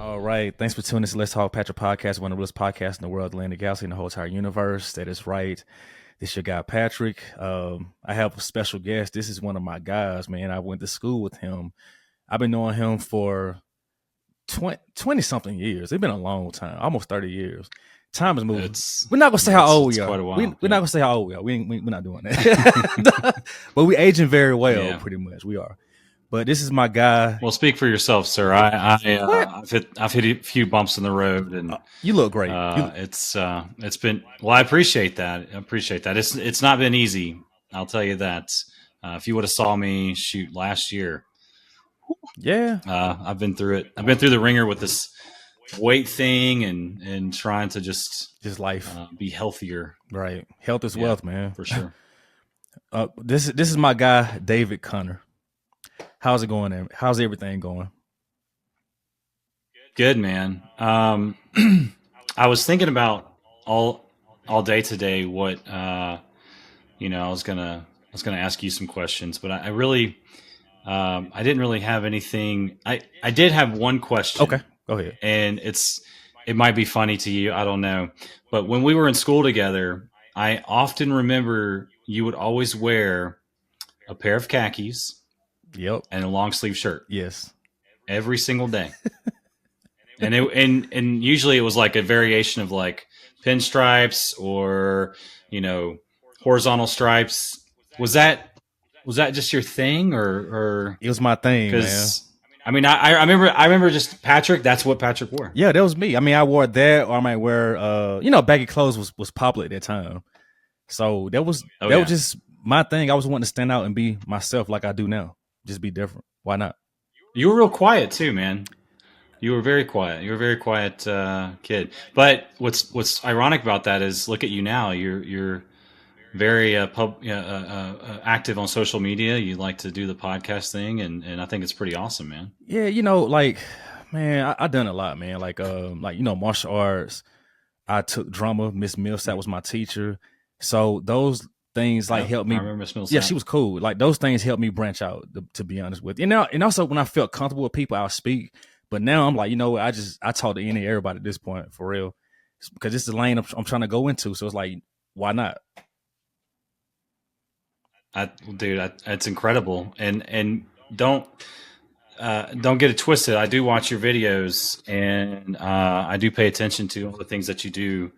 All right. Thanks for tuning in to Let's Talk Patrick Podcast, one of the realest podcasts in the world, the land, the galaxy, and the whole entire universe. That is right. This is your guy, Patrick. I have a special guest. This is one of my guys, man. I went to school with him. I've been knowing him for 20 something years. It's been a long time, almost 30 years. Time is moving. It's We're not going to say how old it's we are. quite a while. We're not going to say how old we are. We're not doing that. But we aging very well, Yeah. pretty much. We are. But this is my guy. Well, speak for yourself, sir. I've hit a few bumps in the road, and You look great. it's been well. I appreciate that. It's not been easy. I'll tell you that. If you would have saw me shoot last year, Yeah. I've been through it. I've been through the ringer with this weight thing and trying to just life. be healthier. Right. Health is Yeah, wealth, man. for sure. This is my guy, David Connor. How's it going there? How's everything going? Good, man. I was thinking about all day today what I was gonna ask you some questions, but I really I didn't really have anything. I did have one question. Okay. Go ahead. And it might be funny to you, I don't know. But when we were in school together, I often remember you would always wear a pair of khakis Yep. and a long sleeve shirt Yes. every single day. And usually it was like a variation of like pinstripes or, horizontal stripes. Was that just your thing or It was my thing, man. because I mean, I remember just Patrick. That's what Patrick wore. Yeah, that was me. I mean, I wore that, or I might wear, baggy clothes was popular at that time. So that was was just my thing. I was wanting to stand out and be myself like I do now. Just be different. Why not? You were real quiet too, man. You were very quiet. You were a very quiet kid. But what's ironic about that is, look at you now. You're very active on social media. You like to do the podcast thing, and I think it's pretty awesome, man. Yeah, man, I done a lot, man. Like martial arts. I took drama. Miss Millsap was my teacher. So those things helped me. I remember Miss Millsap. Yeah, she was cool. Like those things helped me branch out. To be honest with you, and also when I felt comfortable with people, I'll speak. But now I'm like, I talk to any and everybody at this point for real, because this is the lane I'm trying to go into. So it's like, why not? It's incredible, and don't get it twisted. I do watch your videos, and I do pay attention to all the things that you do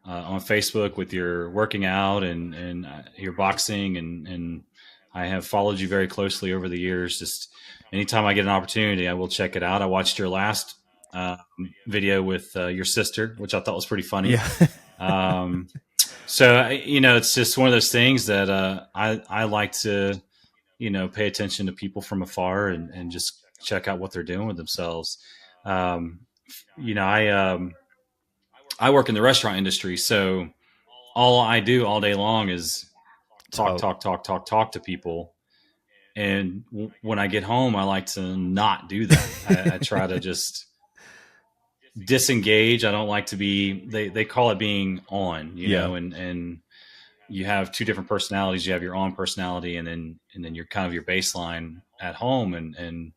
on Facebook with your working out and your boxing, and I have followed you very closely over the years. Just anytime I get an opportunity, I will check it out. I watched your last video with your sister, which I thought was pretty funny. Yeah. So, it's just one of those things that I like to, pay attention to people from afar and just check out what they're doing with themselves. I work in the restaurant industry, so all I do all day long is talk to people. And when I get home, I like to not do that. I try to just disengage. I don't like to be, they call it being on, and you have two different personalities. You have your on personality and then you're kind of your baseline at home. And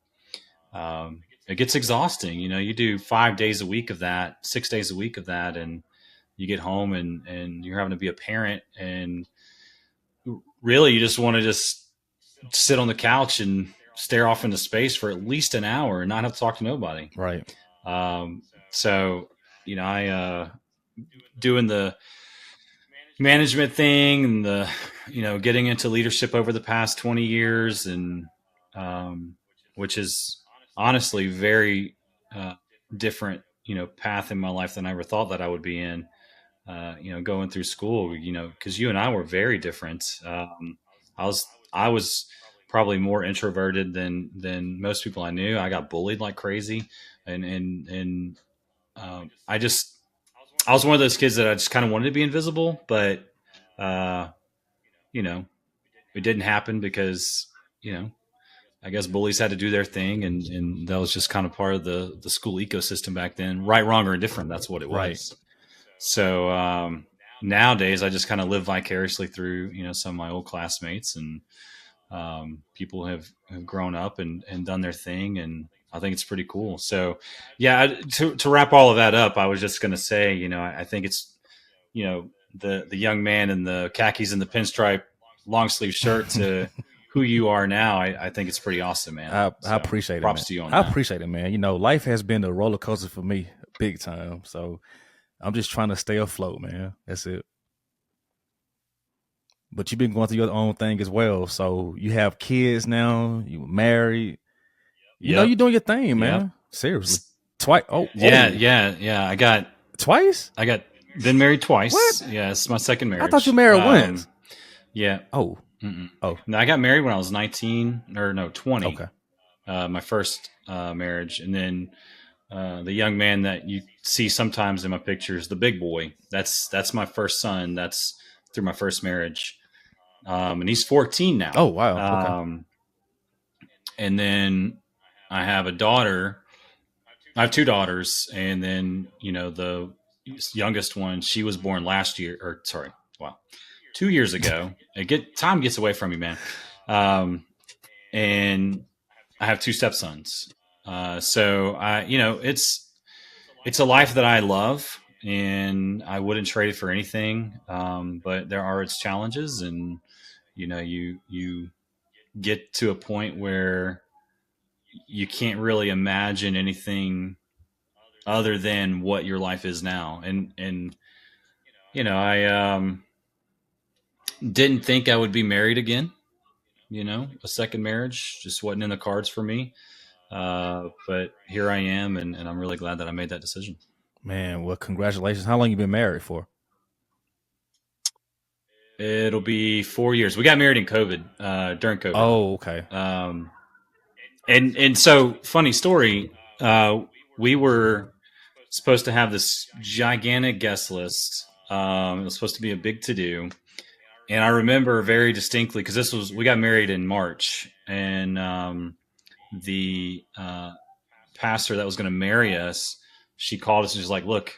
it gets exhausting. You do 5 days a week of that, 6 days a week of that. And you get home and you're having to be a parent, and really you just want to just sit on the couch and stare off into space for at least an hour and not have to talk to nobody. Right. So, I doing the management thing and the, getting into leadership over the past 20 years and which is honestly very different, path in my life than I ever thought that I would be in, going through school, because you and I were very different. I was probably more introverted than most people I knew. I got bullied like crazy. And I was one of those kids that I just kind of wanted to be invisible, but, it didn't happen because, I guess bullies had to do their thing. And that was just kind of part of the school ecosystem back then. Right, wrong, or indifferent. That's what it was. Right. So nowadays I just kind of live vicariously through, some of my old classmates, and people have grown up and done their thing. And I think it's pretty cool. So, yeah, to wrap all of that up, I was just going to say, I think it's, the young man in the khakis and the pinstripe long sleeve shirt to who you are now. I think it's pretty awesome, man. I appreciate it, man. Props to you on I that. appreciate it, man. Life has been a roller coaster for me, big time. So I'm just trying to stay afloat, man. That's it. But you've been going through your own thing as well. So you have kids now. You married. Yep. You're doing your thing, man. Yep. Seriously. Twice. Oh, yeah. I got been married twice. What? Yeah, it's my second marriage. I thought you married once. Yeah. Oh. Mm-mm. Oh. No, I got married when I was 20. Okay. My first marriage, and then the young man that you see sometimes in my pictures, the big boy. That's my first son. That's through my first marriage, and he's 14 now. Oh wow. Okay. And then I have a daughter. I have two daughters, and then the youngest one. She was born last year, or sorry, 2 years ago. Time gets away from me, man. And I have two stepsons. So it's a life that I love, and I wouldn't trade it for anything. But there are its challenges, and you get to a point where you can't really imagine anything other than what your life is now. And I didn't think I would be married again. A second marriage just wasn't in the cards for me. But here I am, and I'm really glad that I made that decision. Man, well, congratulations. How long you been married for? It'll be 4 years. We got married in COVID, during COVID. Oh, okay. And so, funny story, we were supposed to have this gigantic guest list. It was supposed to be a big to-do. And I remember very distinctly, because we got married in March, and the pastor that was going to marry us, she called us and she's like, look,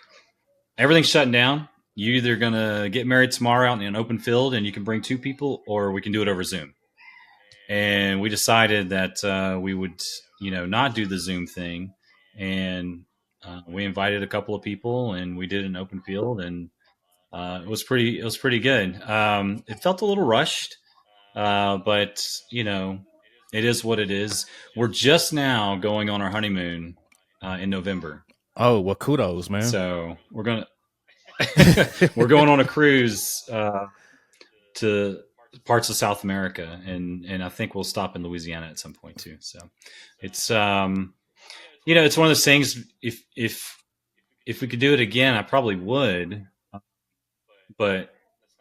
everything's shutting down. You're either going to get married tomorrow out in an open field and you can bring two people, or we can do it over Zoom. And we decided that we would, not do the Zoom thing. And we invited a couple of people, and we did an open field, and it was pretty good. It felt a little rushed, but it is what it is. We're just now going on our honeymoon in November. Oh, well, kudos, man. So we're going on a cruise to parts of South America, and I think we'll stop in Louisiana at some point too. So it's it's one of those things. If we could do it again, I probably would. But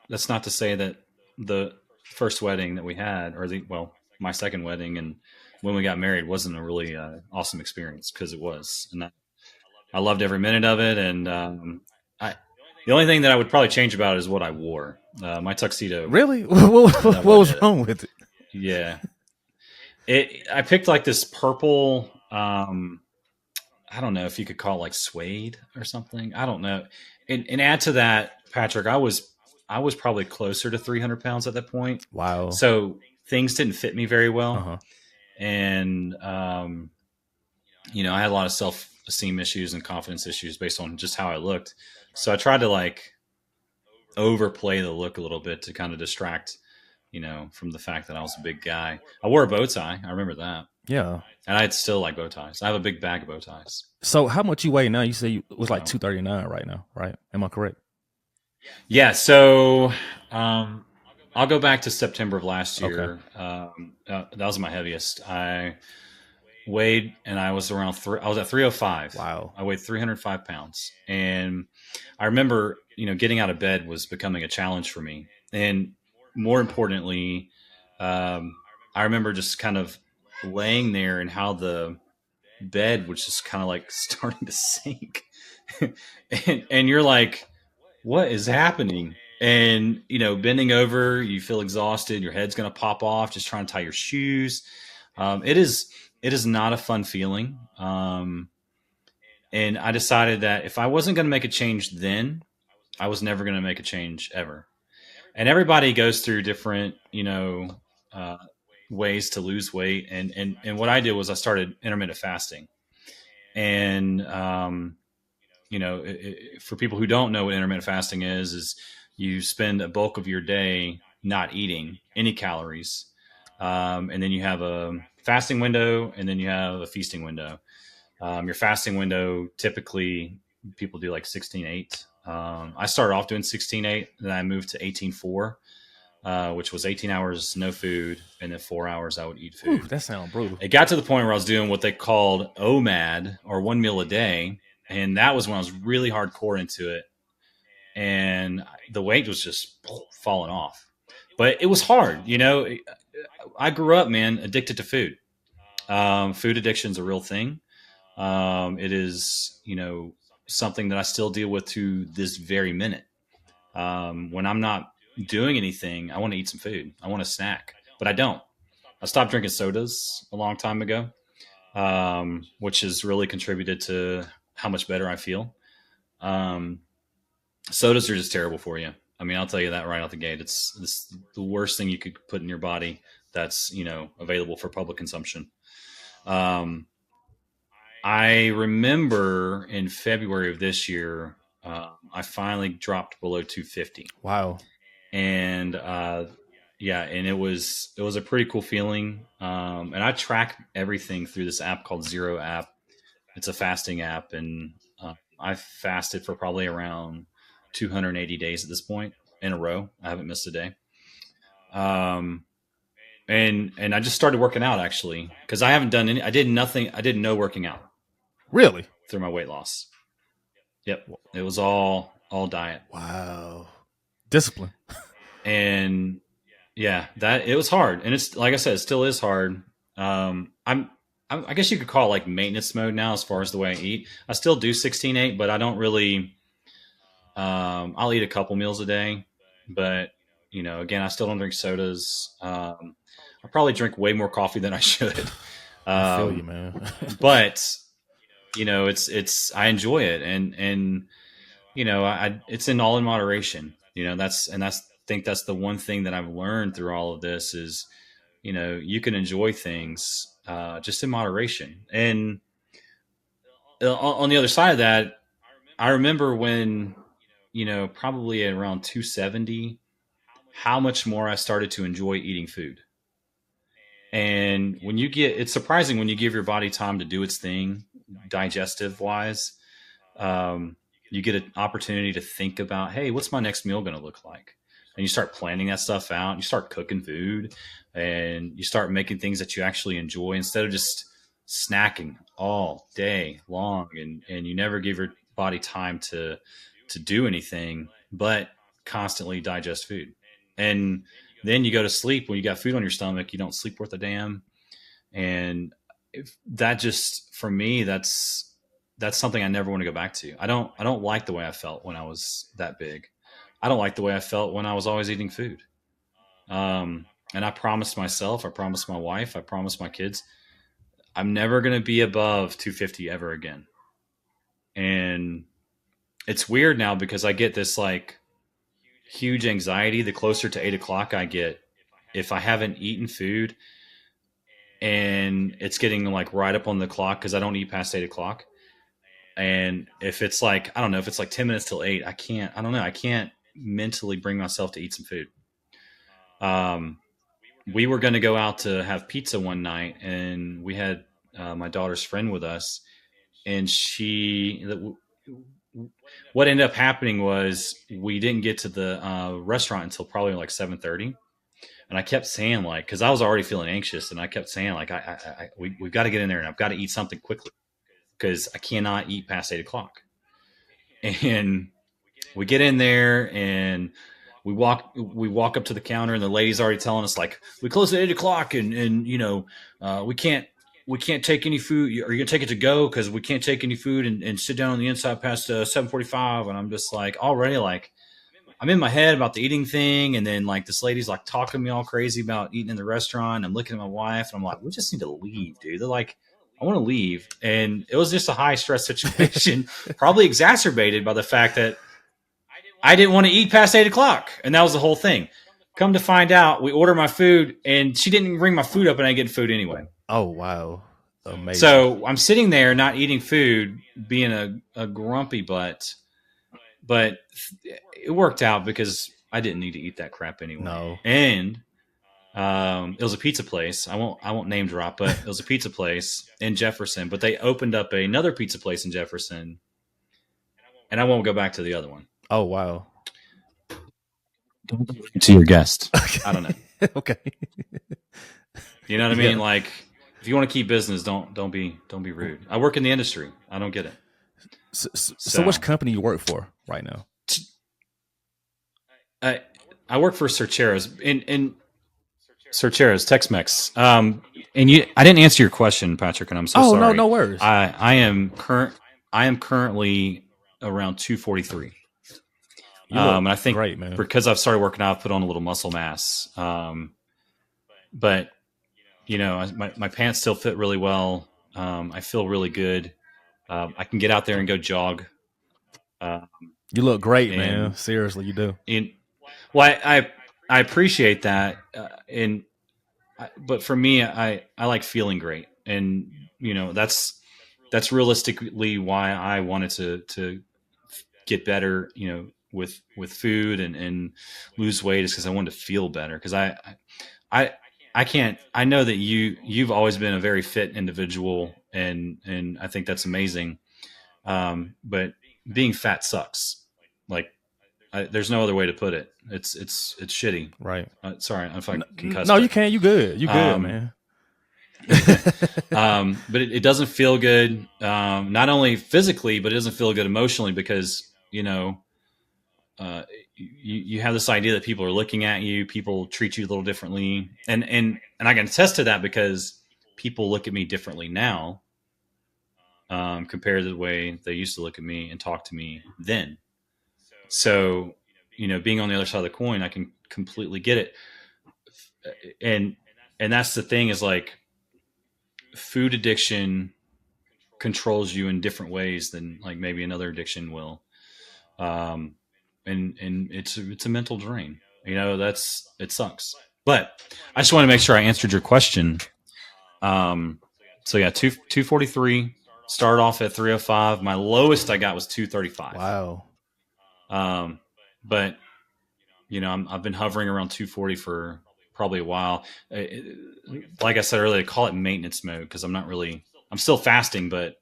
that's not to say that the first wedding that we had, my second wedding, and when we got married, wasn't a really awesome experience, because it was, and I loved every minute of it. And the only thing that I would probably change about it is what I wore. My tuxedo. Really? What was wrong with it? Yeah, I picked like this purple. I don't know if you could call it like suede or something. I don't know. And add to that, Patrick, I was probably closer to 300 pounds at that point. Wow. So things didn't fit me very well. Uh-huh. And, I had a lot of self-esteem issues and confidence issues based on just how I looked. So I tried to like overplay the look a little bit to kind of distract, from the fact that I was a big guy. I wore a bow tie. I remember that. Yeah. And I'd still like bow ties. I have a big bag of bow ties. So how much you weigh now? You say you was like 239 right now, right? Am I correct? Yeah. So I'll go back to September of last year. Okay. That was my heaviest. I weighed, and I was around I was at 305. Wow. I weighed 305 pounds. And I remember, getting out of bed was becoming a challenge for me. And more importantly, I remember just kind of laying there, and how the bed was just kind of like starting to sink. and you're like, what is happening? And, bending over, you feel exhausted. Your head's going to pop off, just trying to tie your shoes. It is not a fun feeling. And I decided that if I wasn't going to make a change then, I was never going to make a change ever. And everybody goes through different, ways to lose weight. And what I did was I started intermittent fasting. And, for people who don't know what intermittent fasting is you spend a bulk of your day not eating any calories. And then you have a fasting window, and then you have a feasting window. Your fasting window, typically people do like 16-8. I started off doing 16-8, then I moved to 18-4, which was 18 hours no food, and then 4 hours I would eat food. Ooh, that sounds brutal. It got to the point where I was doing what they called OMAD, or 1 meal a day, and that was when I was really hardcore into it, and the weight was just falling off. But it was hard, I grew up, man, addicted to food. Food addiction is a real thing. It is, something that I still deal with to this very minute. When I'm not doing anything, I want to eat some food. I want a snack, but I don't. I stopped drinking sodas a long time ago, which has really contributed to how much better I feel. Sodas are just terrible for you. I mean, I'll tell you that right out the gate. It's the worst thing you could put in your body that's, available for public consumption. I remember in February of this year, I finally dropped below 250. Wow. And, and it was a pretty cool feeling. And I track everything through this app called Zero app. It's a fasting app. And, I fasted for probably around 280 days at this point in a row. I haven't missed a day. And I just started working out, actually, because I haven't done I did nothing. I did no working out. Really? Through my weight loss. Yep. It was all diet. Wow. Discipline. And yeah, that it was hard. And it's, like I said, it still is hard. I guess you could call it like maintenance mode now as far as the way I eat. I still do 16-8, but I don't really, I'll eat a couple meals a day, but again, I still don't drink sodas. I probably drink way more coffee than I should. I feel you, man. But it's I enjoy it, and it's all in moderation. I think that's the one thing that I've learned through all of this is, you can enjoy things just in moderation. And on the other side of that, I remember when, probably at around 270, how much more I started to enjoy eating food. And it's surprising when you give your body time to do its thing, digestive wise, you get an opportunity to think about, hey, what's my next meal going to look like? And you start planning that stuff out, and you start cooking food, and you start making things that you actually enjoy instead of just snacking all day long. And you never give your body time to do anything but constantly digest food. And then you go to sleep when you got food on your stomach, you don't sleep worth a damn. And that just, for me, that's something I never want to go back to. I don't like the way I felt when I was that big. I don't like the way I felt when I was always eating food. And I promised myself, I promised my wife, I promised my kids, I'm never going to be above 250 ever again. And it's weird now because I get this like huge anxiety the closer to 8:00 I get if I haven't eaten food and it's getting like right up on the clock because I don't eat past 8:00. And if it's like, I don't know, if it's like 10 minutes till 8, I can't mentally bring myself to eat some food. We were going to go out to have pizza one night, and we had my daughter's friend with us, and what ended up happening was we didn't get to the restaurant until probably like 7:30. And I kept saying, like, because I was already feeling anxious, and I kept saying, like, we've got to get in there, and I've got to eat something quickly because I cannot eat past 8:00. And we get in there, and we walk up to the counter, and the lady's already telling us, like, we close at 8:00, and we can't take any food. Are you gonna take it to go? Because we can't take any food and sit down on the inside past 7:45. And I'm just like, already, like, I'm in my head about the eating thing, and then like this lady's like talking to me all crazy about eating in the restaurant. I'm looking at my wife, and I'm like, we just need to leave, dude. They're like, I want to leave. And it was just a high stress situation, probably exacerbated by the fact that I didn't want to eat past 8:00. And that was the whole thing. come to find out, we order my food, and she didn't bring my food up, and I get food anyway. Oh wow, amazing. So I'm sitting there not eating food, being a grumpy butt, but it worked out because I didn't need to eat that crap anyway. No. And it was a pizza place. I won't name drop, but it was a pizza place in Jefferson. But they opened up another pizza place in Jefferson, and I won't go back to the other one. Oh wow. To your guest, I don't know. Okay. You know what I mean? Yeah. Like, if you want to keep business, don't be rude. I work in the industry. I don't get it. So which company you work for right now? I work for Searcheros in Searcheros, Tex-Mex. And I didn't answer your question, Patrick, and I'm so sorry. Oh no worries. I am currently around 243. And I think great, man. because I've started working out, I've put on a little muscle mass. But you know, my pants still fit really well. I feel really good. I can get out there and go jog. You look great, man. Seriously, you do. Well, I appreciate that. But for me, I like feeling great, and you know that's realistically why I wanted to get better. You know, with food and lose weight is because I wanted to feel better. Because I can't. I know that you've always been a very fit individual, and I think that's amazing. But being fat sucks. Like, there's no other way to put it. It's shitty. Right. Sorry if I can cuss. No, you can't. You good. You good, man. But it doesn't feel good. Not only physically, but it doesn't feel good emotionally because you know. You have this idea that people are looking at you, people treat you a little differently, and I can attest to that because people look at me differently now compared to the way they used to look at me and talk to me then. So, you know, being on the other side of the coin, I can completely get it. And that's the thing is like food addiction controls you in different ways than like maybe another addiction will. And it's a mental drain. You know, it sucks. But I just want to make sure I answered your question. So yeah, 243. Started off at 305. My lowest I got was 235. Wow. But you know, I've been hovering around 240 for probably a while. Like I said earlier, I call it maintenance mode because I'm still fasting, but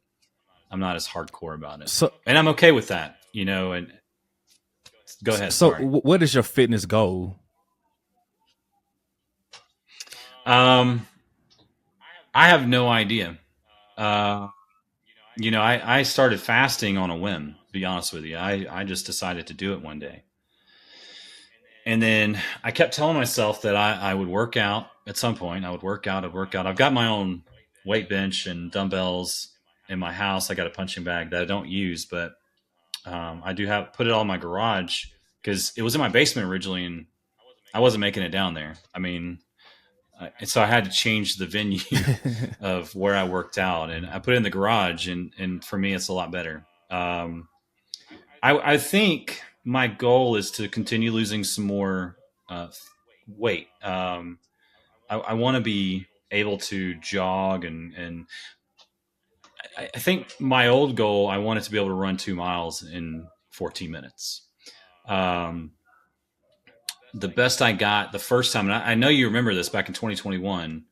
I'm not as hardcore about it. And I'm okay with that, you know, and go ahead. So what is your fitness goal? I have no idea. You know, I started fasting on a whim, to be honest with you. I just decided to do it one day. And then I kept telling myself that I would work out at some point. I would work out. I've got my own weight bench and dumbbells in my house. I got a punching bag that I don't use, but I do put it all in my garage because it was in my basement originally and I wasn't making it down there. I mean, and so I had to change the venue of where I worked out, and I put it in the garage, and for me, it's a lot better. I think my goal is to continue losing some more weight. I want to be able to jog, and I think my old goal, I wanted to be able to run 2 miles in 14 minutes. The best I got the first time, and I know you remember this back in 2021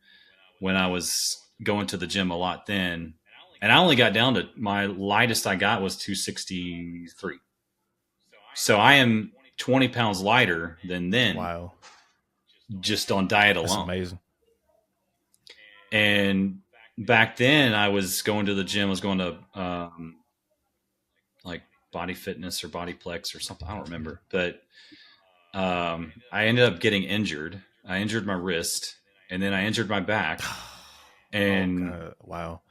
when I was going to the gym a lot then, and I only got down to my lightest I got was 263. So I am 20 pounds lighter than then. Wow. Just on diet alone. That's amazing. And back then I was going to the gym, I was going to like Body Fitness or Bodyplex or something. I don't remember, but I ended up getting injured. I injured my wrist and then I injured my back. And wow.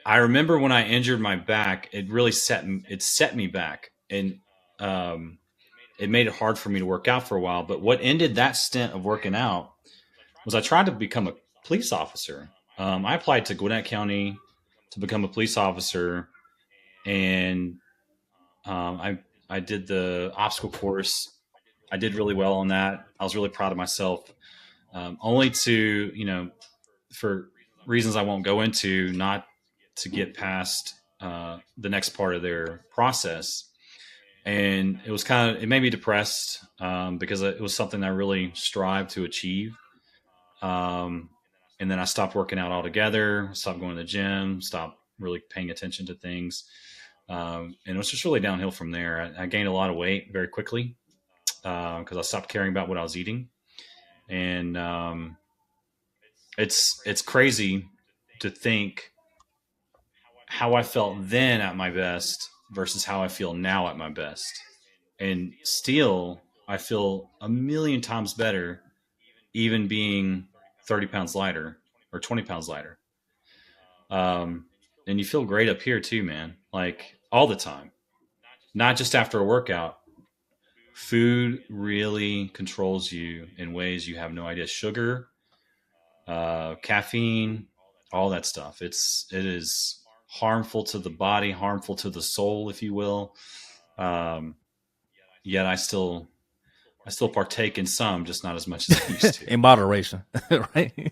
I remember when I injured my back, it really set me back, and it made it hard for me to work out for a while. But what ended that stint of working out was I tried to become a police officer. I applied to Gwinnett County to become a police officer, and I did the obstacle course. I did really well on that. I was really proud of myself. Only to, for reasons I won't go into, not to get past the next part of their process. And it was it made me depressed because it was something I really strived to achieve. Um, and then I stopped working out altogether, stopped going to the gym, stopped really paying attention to things. And it was just really downhill from there. I gained a lot of weight very quickly because I stopped caring about what I was eating. And it's crazy to think how I felt then at my best versus how I feel now at my best. And still, I feel a million times better, even being 30 pounds lighter or 20 pounds lighter. And you feel great up here too, man. Like all the time, not just after a workout. Food really controls you in ways you have no idea. Sugar, caffeine, all that stuff. It is harmful to the body, harmful to the soul, if you will. Yet I still partake in some, just not as much as I used to. In moderation, right?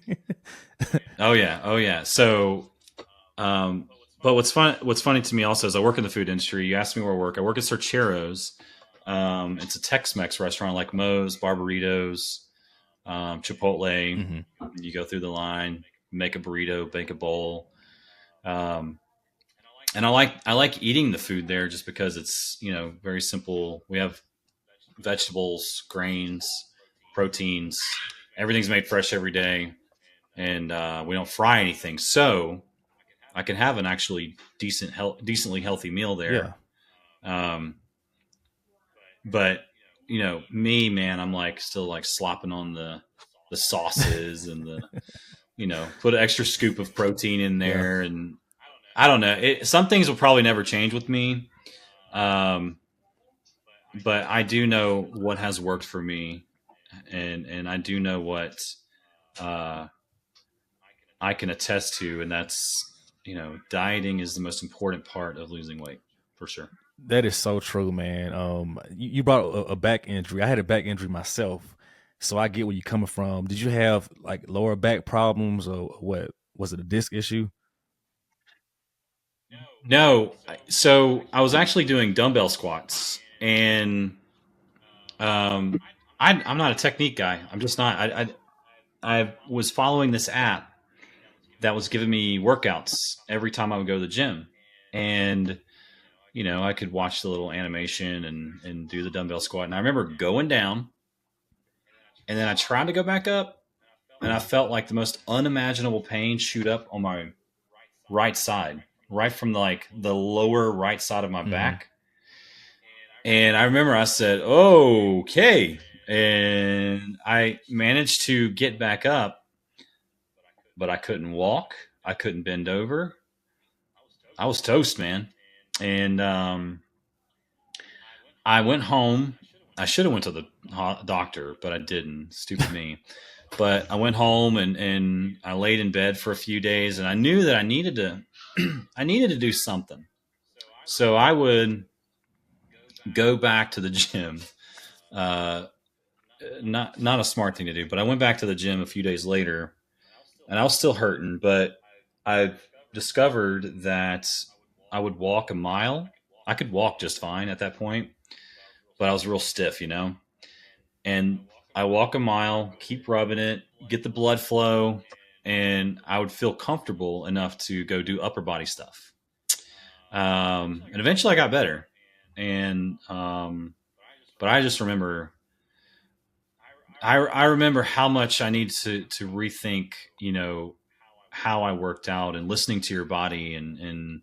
Oh yeah. So, but what's funny to me also is I work in the food industry. You asked me where I work. I work at Sorcheros. It's a Tex-Mex restaurant like Moe's, Barbaritos, Chipotle. Mm-hmm. You go through the line, make a burrito, bake a bowl. And I like eating the food there just because it's, very simple. We have vegetables, grains, proteins. Everything's made fresh every day, and we don't fry anything. So I can have an actually decently healthy meal there. Yeah. But me, man, I'm like still like slopping on the sauces and put an extra scoop of protein in there. Yeah. And I don't know. Some things will probably never change with me. But I do know what has worked for me, and I do know what I can attest to, and that's dieting is the most important part of losing weight for sure. That is so true, man. You brought a back injury. I had a back injury myself, so I get where you're coming from. Did you have like lower back problems, or what? Was it a disc issue? No. So I was actually doing dumbbell squats, and I'm not a technique guy. I'm just not. I was following this app that was giving me workouts every time I would go to the gym, and I could watch the little animation and do the dumbbell squat. And I remember going down, and then I tried to go back up, and I felt like the most unimaginable pain shoot up on my right side, right from the lower right side of my back. And I remember I said, okay. And I managed to get back up, but I couldn't walk. I couldn't bend over. I was toast, man. And I went home. I should have went to the doctor, but I didn't. Stupid me. But I went home and I laid in bed for a few days, and I knew that I needed to do something. So I would go back to the gym. Not a smart thing to do, but I went back to the gym a few days later, and I was still hurting, but I discovered that I would walk a mile. I could walk just fine at that point, but I was real stiff, and I walk a mile, keep rubbing it, get the blood flow, and I would feel comfortable enough to go do upper body stuff. And eventually I got better. And, but I just remember, I remember how much I need to rethink, how I worked out and listening to your body and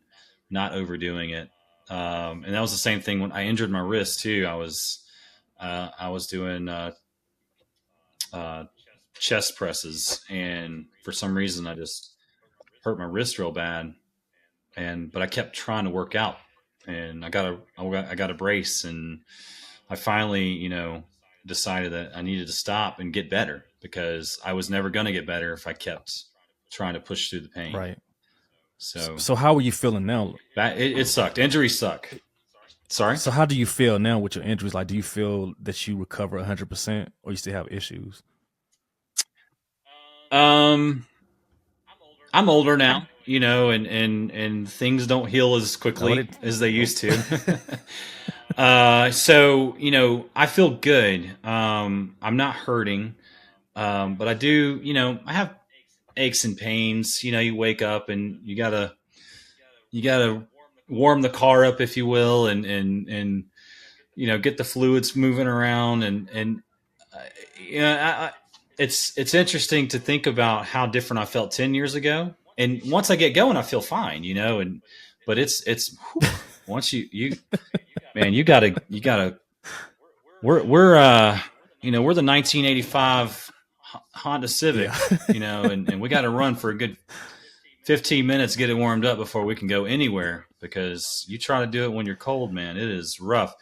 not overdoing it. And that was the same thing when I injured my wrist too. I was doing, chest presses, and for some reason I just hurt my wrist real bad, but I kept trying to work out, and I got a brace, and I finally decided that I needed to stop and get better, because I was never going to get better if I kept trying to push through the pain. Right. So how are you feeling now? It sucked. Injuries suck. Sorry. So how do you feel now with your injuries? Like, do you feel that you recover 100%, or you still have issues? Um, I'm older now, and things don't heal as No, quickly it. as they Nope. used to. So I feel good. I'm not hurting, but I do. I have aches and pains. You wake up and you gotta warm the car up, if you will, and get the fluids moving around, and uh, it's interesting to think about how different I felt 10 years ago. And once I get going, I feel fine, and but it's whew, once you man, you gotta we're the 1985 Honda Yeah. Civic, and we got to run for a good 15 minutes, get it warmed up before we can go anywhere, because you try to do it when you're cold, man, it is rough.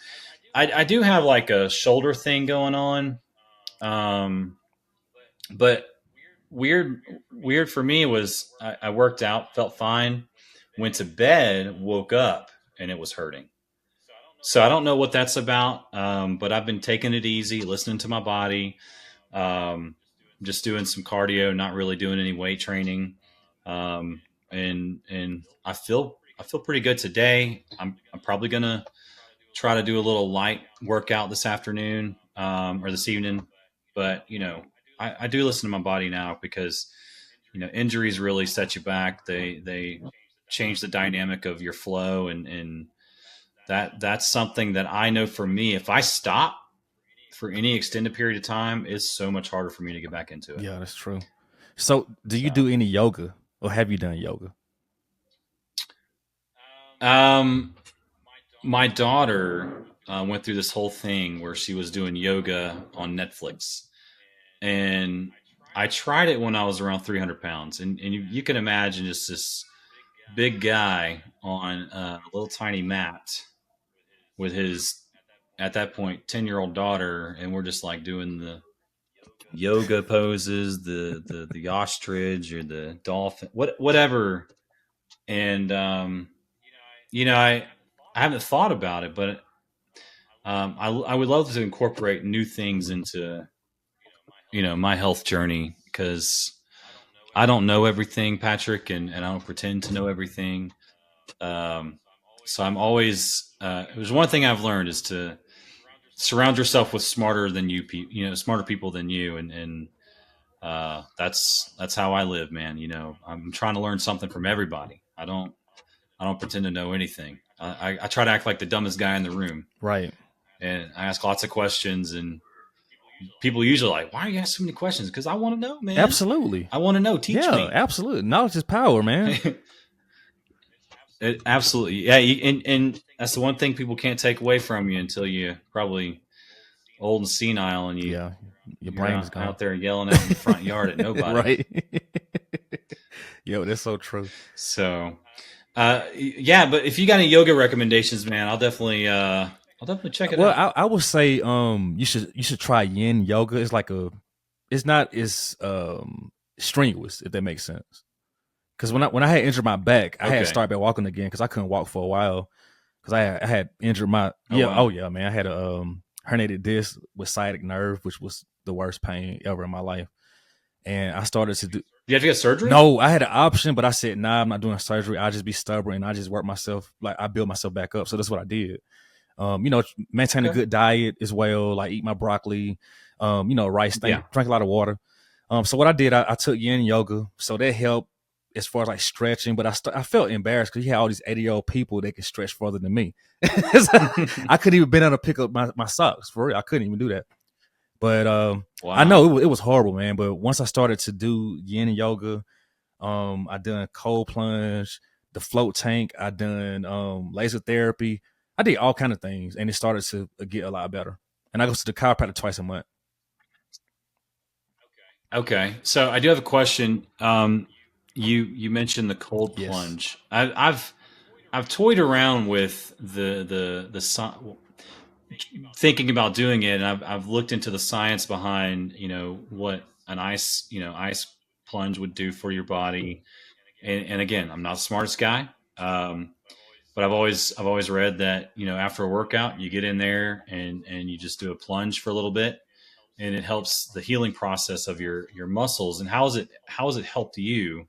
I do have like a shoulder thing going on, um, but weird for me was I worked out, felt fine, went to bed, woke up, and it was hurting. So I don't know what that's about, but I've been taking it easy, listening to my body, um, just doing some cardio, not really doing any weight training, um, and I feel pretty good today. I'm probably gonna try to do a little light workout this afternoon, or this evening, but I do listen to my body now, because injuries really set you back. They change the dynamic of your flow, and that's something that I know for me. If I stop for any extended period of time, it's so much harder for me to get back into it. Yeah, that's true. So, do you So, do any yoga, or have you done yoga? um, my daughter went through this whole thing where she was doing yoga on Netflix, and I tried it when I was around 300 pounds, and you can imagine just this big guy on a little tiny mat with his, at that point, 10-year-old daughter, and we're just like doing the yoga poses, the ostrich or the dolphin, whatever. And I haven't thought about it, but I would love to incorporate new things into my health journey, because I don't know everything, Patrick, and I don't pretend to know everything. Um, so I'm always there's one thing I've learned is to surround yourself with smarter people than you, and that's how I live, man. I'm trying to learn something from everybody. I don't pretend to know anything. I try to act like the dumbest guy in the room, Right. and I ask lots of questions, and people usually like, "Why are you asking so many questions?" Because I want to know, man. Absolutely. I want to know. Teach Yeah, me. absolutely. Knowledge is power, man. Absolutely, yeah. And that's the one thing people can't take away from you until you probably old and senile, and Yeah, your you're brain is out, gone. out there yelling out in the front yard at nobody. Right. Yo, that's so true. So, yeah. But if you got any yoga recommendations, man, I'll definitely check it Well, out. I would say you should try yin yoga. It's not as strenuous, if that makes sense. Because when I had injured my back, I had Okay. started back walking again because I couldn't walk for a while because I had injured my Oh yeah, oh wow. yeah, man. I had a herniated disc with sciatic nerve, which was the worst pain ever in my life. And I started to do You have to get surgery? no, I had an option, but I said, nah, I'm not doing surgery. I'll just be stubborn and I just work myself, like I build myself back up. So that's what I did. Maintain a Okay. good diet as well, like eat my broccoli, rice, Yeah. drink a lot of water. So what I did, I took yin yoga, so that helped as far as like stretching. But I felt embarrassed because you had all these 80-year-old people that can stretch further than me. I couldn't even bend down to pick up my socks for real. I couldn't even do that. But I know Wow. it was horrible, man. But once I started to do yin yoga, I done cold plunge, the float tank. I done laser therapy. I did all kind of things, and it started to get a lot better. And I go to the chiropractor twice a month. Okay. So I do have a question. You mentioned the cold Yes. plunge. I've toyed around with thinking about doing it, and I've looked into the science behind what an ice plunge would do for your body. And again, I'm not the smartest guy, um, but I've always read that, after a workout, you get in there and you just do a plunge for a little bit, and it helps the healing process of your muscles. And how has it helped you,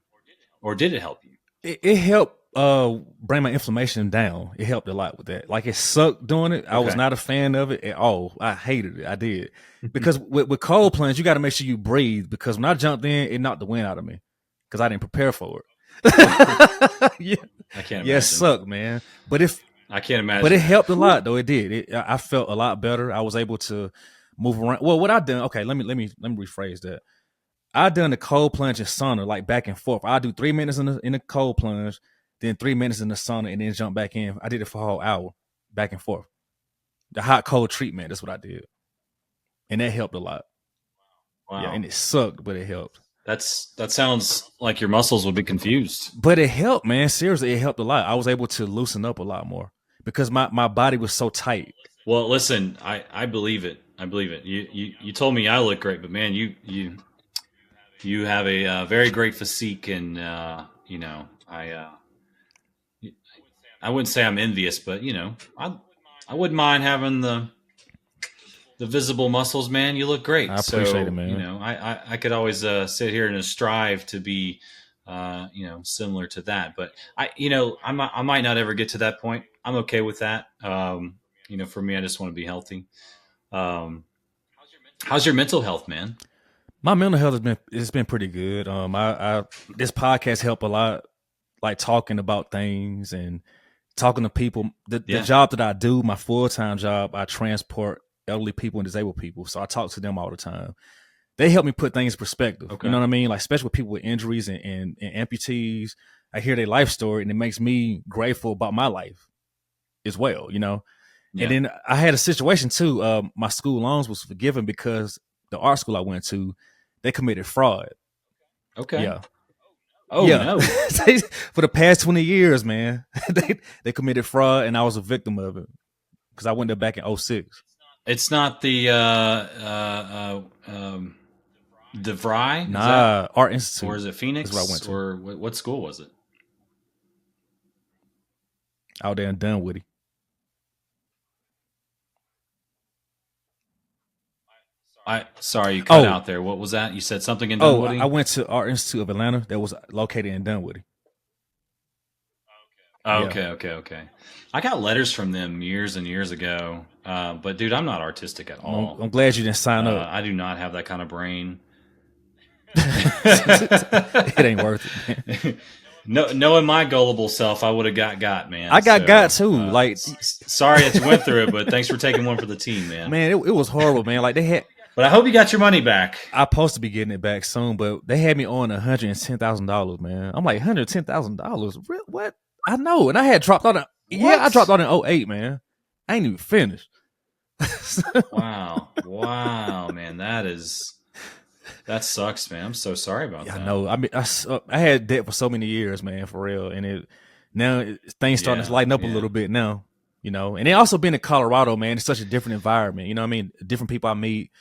or did it help you? It helped bring my inflammation down. It helped a lot with that. Like it sucked doing it. I was Okay. not a fan of it at all. I hated it. I did. Because with cold plunge, you got to make sure you breathe, because when I jumped in, it knocked the wind out of me because I didn't prepare for it. Yeah. I can't Yeah, it imagine. sucked, man. But it Imagine that. helped a lot though. It did. I felt a lot better. I was able to move around. Well, what I done, okay, let me rephrase that. I done the cold plunge and sauna like back and forth. I do 3 minutes in the cold plunge, then 3 minutes in the sauna, and then jump back in. I did it for a whole hour, back and forth. The hot cold treatment. That's what I did, and that helped a lot. Yeah, Wow. and it sucked, but it helped. That sounds like your muscles would be confused. But it helped, man. Seriously, it helped a lot. I was able to loosen up a lot more because my body was so tight. Well, listen, I believe it. I believe it. You told me I look great, but man, you have a very great physique, and I wouldn't say I'm envious, but I wouldn't mind having the visible muscles, man. You look I great. appreciate it, So, man. I could always sit here and strive to be, similar to that. But I might not ever get to that point. I'm okay with that. For me, I just want to be healthy. Um, how's your mental health, man? My mental health has been pretty good. I this podcast helped a lot, like talking about things and talking to people. The Yeah. job that I do, my full time job, I transport elderly people and disabled people. So I talk to them all the time. They help me put things in perspective. You Okay. know what I mean? Like especially with people with injuries and amputees. I hear their life story and it makes me grateful about my life as well, you know? And Yeah. then I had a situation too. My school loans was forgiven because the art school I went to, they committed fraud. Okay. Yeah. Oh Yeah. no. For the past 20 years, man, they committed fraud and I was a victim of it because I went there back in '06. It's not the DeVry, is that, Nah, Art or Institute is it is where I Phoenix, went to or what school was it? out there in Dunwoody. I Sorry, you cut Oh, out there. What was that? You said something in I Dunwoody? went to Art Institute of Atlanta that was located in Dunwoody. Oh, Yeah. okay. I got letters from them years and years ago, but dude, I'm not artistic at all. I'm glad you didn't sign up. I do not have that kind of brain. It ain't worth it, man. No, knowing my gullible self, I would have got, man. I got So too. Like, sorry that you went through it, but thanks for taking one for the team, man. man, it was horrible, man. Like they had, But I hope you got your money back. I supposed to be getting it back soon, but they had me on $110,000, man. I'm like $110,000. What? I know, and I had dropped out. Yeah, I dropped What? out in '08, man. I ain't even finished. Wow, man, that sucks, man. I'm so sorry about Yeah, I that. know. I mean, I had debt for so many years, man, for real, and things starting to Yeah, lighten up a yeah, little bit now, you know. And it also been in Colorado, man. It's such a different environment, you know what I mean? Different people I meet.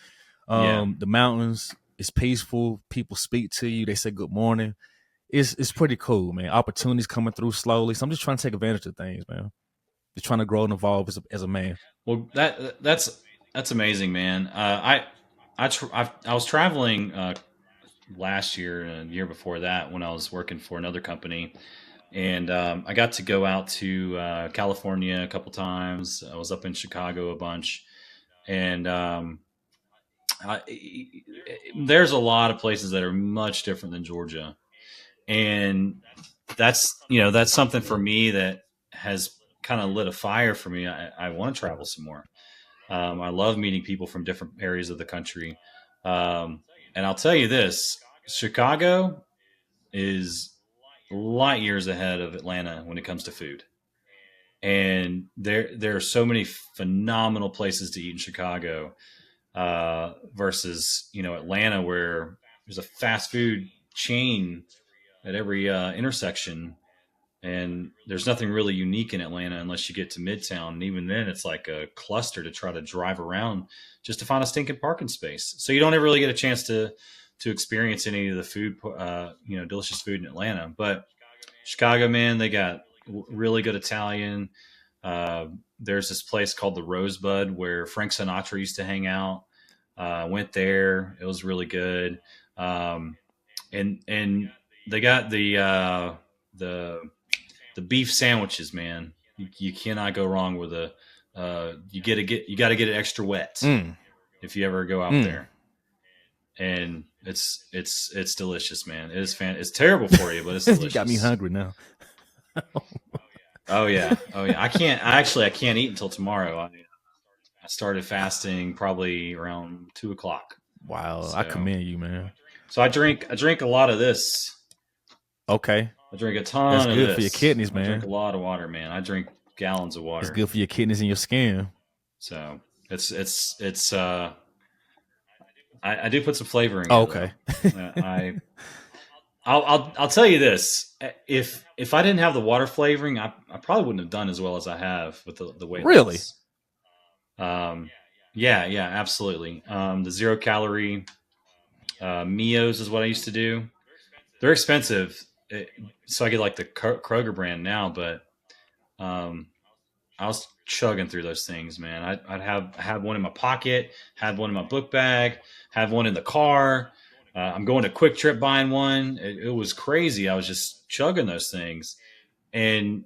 yeah. The mountains, it's peaceful. People speak to you. They say good morning. It's pretty cool, man. Opportunities coming through slowly. So I'm just trying to take advantage of things, man. Just trying to grow and evolve as a man. Well, that's amazing, man. I was traveling last year and the year before that when I was working for another company, and I got to go out to California a couple times. I was up in Chicago a bunch, and I, there's a lot of places that are much different than Georgia, and that's something for me that has kind of lit a fire for me. I want to travel some more. I love meeting people from different areas of the country. And I'll tell you this: Chicago is light years ahead of Atlanta when it comes to food. And there are so many phenomenal places to eat in Chicago versus Atlanta, where there's a fast food chain at every intersection, and there's nothing really unique in Atlanta unless you get to Midtown, and even then, it's like a cluster to try to drive around just to find a stinking parking space. So you don't ever really get a chance to experience any of the food, delicious food in Atlanta. But Chicago, man, they got really good Italian. There's this place called the Rosebud where Frank Sinatra used to hang out. Went there. It was really good. Um, and they got the beef sandwiches, man. You cannot go wrong with a. You got to get it extra wet if you ever go out there, and it's delicious, man. It is it's terrible for you, but it's delicious. You got me hungry now. Oh yeah. I can't eat until tomorrow. I started fasting probably around 2:00. Wow, So, I commend you, man. So I drink a lot of this. Okay, I drink a ton that's of good this. for your kidneys, man. I drink a lot of water, man. I drink gallons of water. It's good for your kidneys and your skin. So it's I do put some flavoring in. Okay. I'll tell you this. If I didn't have the water flavoring, I probably wouldn't have done as well as I have with the weight really? loss. Yeah, absolutely. The 0-calorie Mios is what I used to do. They're expensive, so I get like the Kroger brand now. But I was chugging through those things, man. I'd have one in my pocket, had one in my book bag, had one in the car. I'm going to Quick Trip buying one. It was crazy. I was just chugging those things, and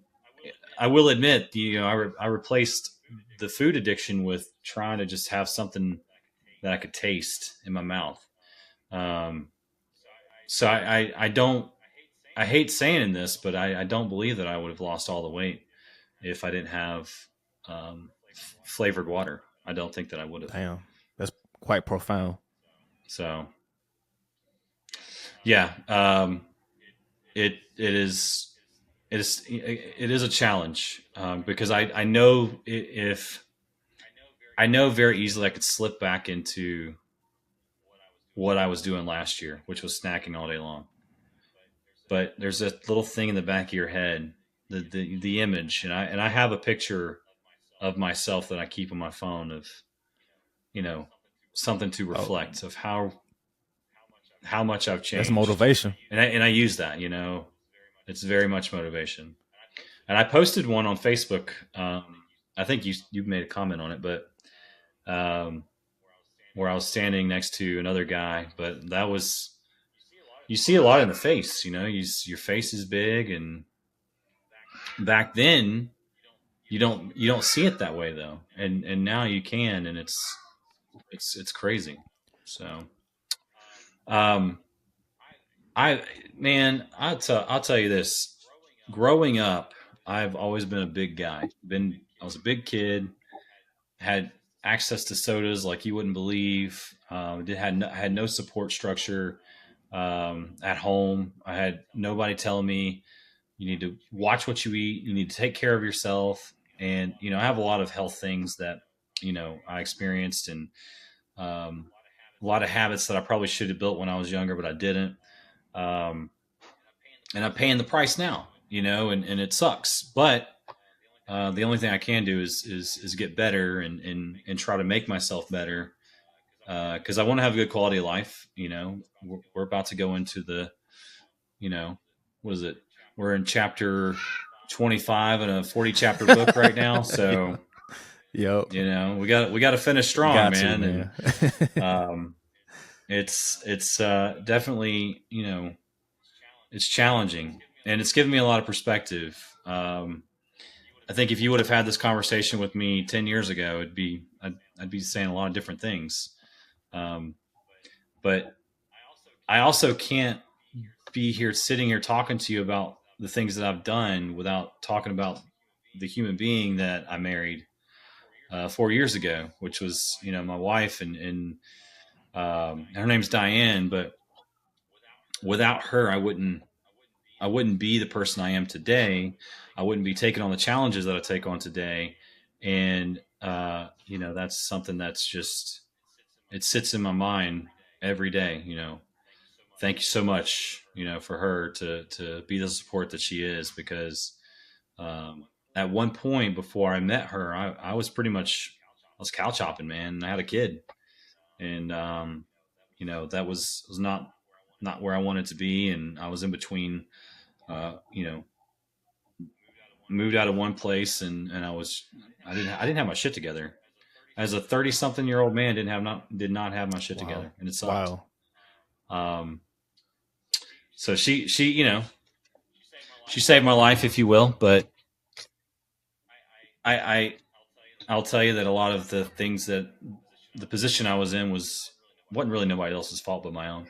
I will admit, I replaced the food addiction with trying to just have something that I could taste in my mouth. So I don't. I hate saying this, but I don't believe that I would have lost all the weight if I didn't have flavored water. I don't think that I would have. Damn, that's quite profound. So, yeah, it is a challenge because I know if I know very easily I could slip back into what I was doing last year, which was snacking all day long. But there's a little thing in the back of your head, the image, and I have a picture of myself that I keep on my phone of, something to reflect of how much I've changed. That's motivation, and I use that. It's very much motivation. And I posted one on Facebook. I think you made a comment on it, but where I was standing next to another guy, but that was. You see a lot in the face, your face is big, and back then you don't see it that way though. And now you can, and it's crazy. So, I'll tell you this, growing up, I've always been a big guy. I was a big kid, had access to sodas like you wouldn't believe. Had no support structure. At home, I had nobody telling me you need to watch what you eat. You need to take care of yourself. And, I have a lot of health things that, I experienced, and a lot of habits that I probably should have built when I was younger, but I didn't. And I'm paying the price now, and it sucks. But the only thing I can do is get better and try to make myself better. Because I want to have a good quality of life. We're about to go into the, what is it? We're in chapter 25 in a 40 chapter book right now. So, yep. We got to finish strong, man. And it's definitely, it's challenging, and it's given me a lot of perspective. I think if you would have had this conversation with me 10 years ago, I'd be saying a lot of different things. But I also can't be sitting here talking to you about the things that I've done without talking about the human being that I married 4 years ago, which was, my wife, and her name's Diane. But without her, I wouldn't be the person I am today. I wouldn't be taking on the challenges that I take on today. And, that's something that's just, it sits in my mind every day. Thank you so much, for her to be the support that she is, because at one point before I met her, I was pretty much, I was couch hopping, man. I had a kid, and that was not where I wanted to be, and I was in between, moved out of one place, and I didn't have my shit together. As a 30-something-year-old man, did not have my shit together, and it sucked. Wow. So she she saved my life, if you will, but I'll tell you that a lot of the things that the position I was in wasn't really nobody else's fault but my own.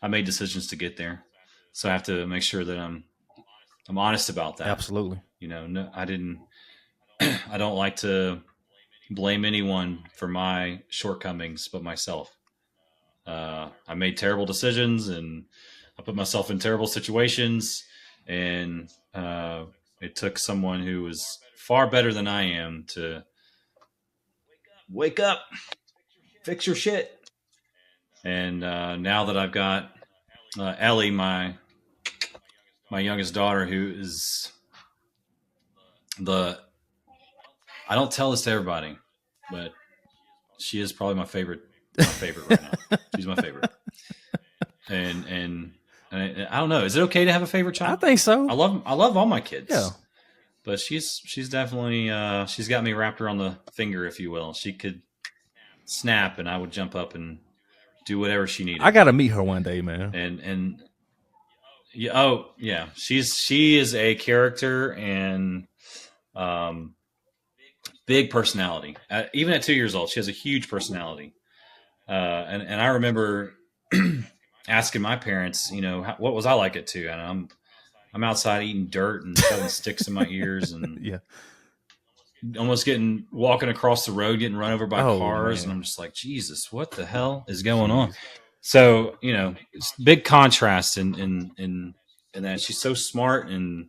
I made decisions to get there, so I have to make sure that I'm honest about that. Absolutely. No, I didn't. I don't like to blame anyone for my shortcomings but myself. I made terrible decisions, and I put myself in terrible situations, and it took someone who was far better than I am to wake up, fix your shit. And now that I've got Ellie, my youngest daughter, who is I don't tell this to everybody, but she is probably my favorite right now. She's my favorite. And I don't know. Is it okay to have a favorite child? I think so. I love all my kids. Yeah. But she's definitely she's got me wrapped around the finger, if you will. She could snap, and I would jump up and do whatever she needed. I gotta meet her one day, man. And yeah, she is a character and big personality. Even at 2 years old, she has a huge personality. And I remember asking my parents, what was I like at 2? And I'm outside eating dirt and shoving sticks in my ears, and yeah, almost walking across the road, getting run over by cars, man. and I'm just like, Jesus, what the hell is going on? So it's big contrast in that. She's so smart, and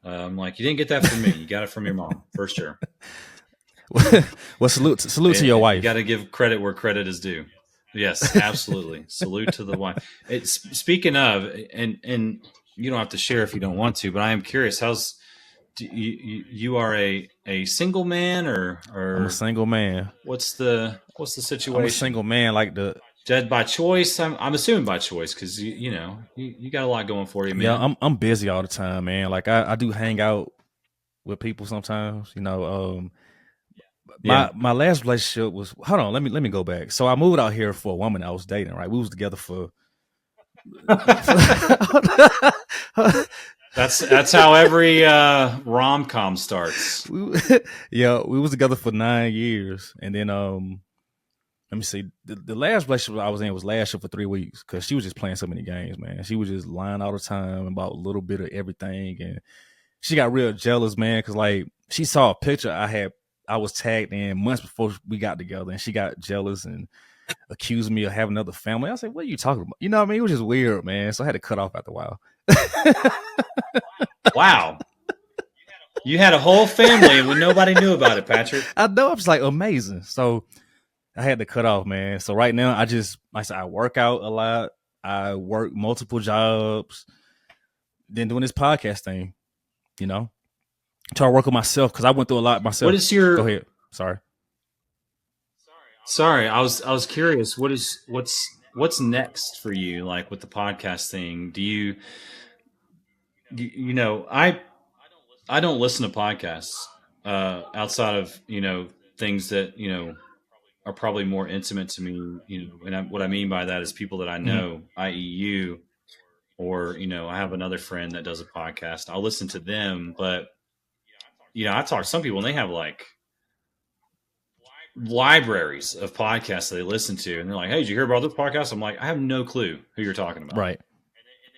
I'm like, you didn't get that from me, you got it from your mom for sure. Well, salute to your wife. You got to give credit where credit is due. Yes, absolutely. Salute to the wife. Speaking of, and you don't have to share if you don't want to, but I am curious. You are a single man or I'm a single man. What's the situation? I'm a single man, like dead by choice. I'm assuming by choice because you got a lot going for you, man. Yeah, I'm busy all the time, man. Like I do hang out with people sometimes. My last relationship was, hold on, let me go back. So I moved out here for a woman I was dating, right? We was together for That's how every rom-com starts. Yeah, we was together for 9 years, and then let me see. The last relationship I was in was last year for 3 weeks because she was just playing so many games, man. She was just lying all the time about a little bit of everything, and she got real jealous, man, because like she saw a picture I was tagged in months before we got together, and she got jealous and accused me of having another family. I said, "What are you talking about?" You know what I mean? It was just weird, man. So I had to cut off after a while. Wow. You had a whole family and nobody knew about it, Patrick. I know. I was like, amazing. So I had to cut off, man. So right now, I work out a lot. I work multiple jobs. Then doing this podcast thing, try to work on myself because I went through a lot myself. What is your? Go ahead. Sorry. I was curious. What's next for you? Like with the podcast thing, do you I don't listen to podcasts outside of things that are probably more intimate to me. And what I mean by that is people that I know, i.e., you, or I have another friend that does a podcast. I'll listen to them, but I talk to some people and they have like libraries of podcasts that they listen to, and they're like, "Hey, did you hear about this podcast?" I'm like, I have no clue who you're talking about. Right.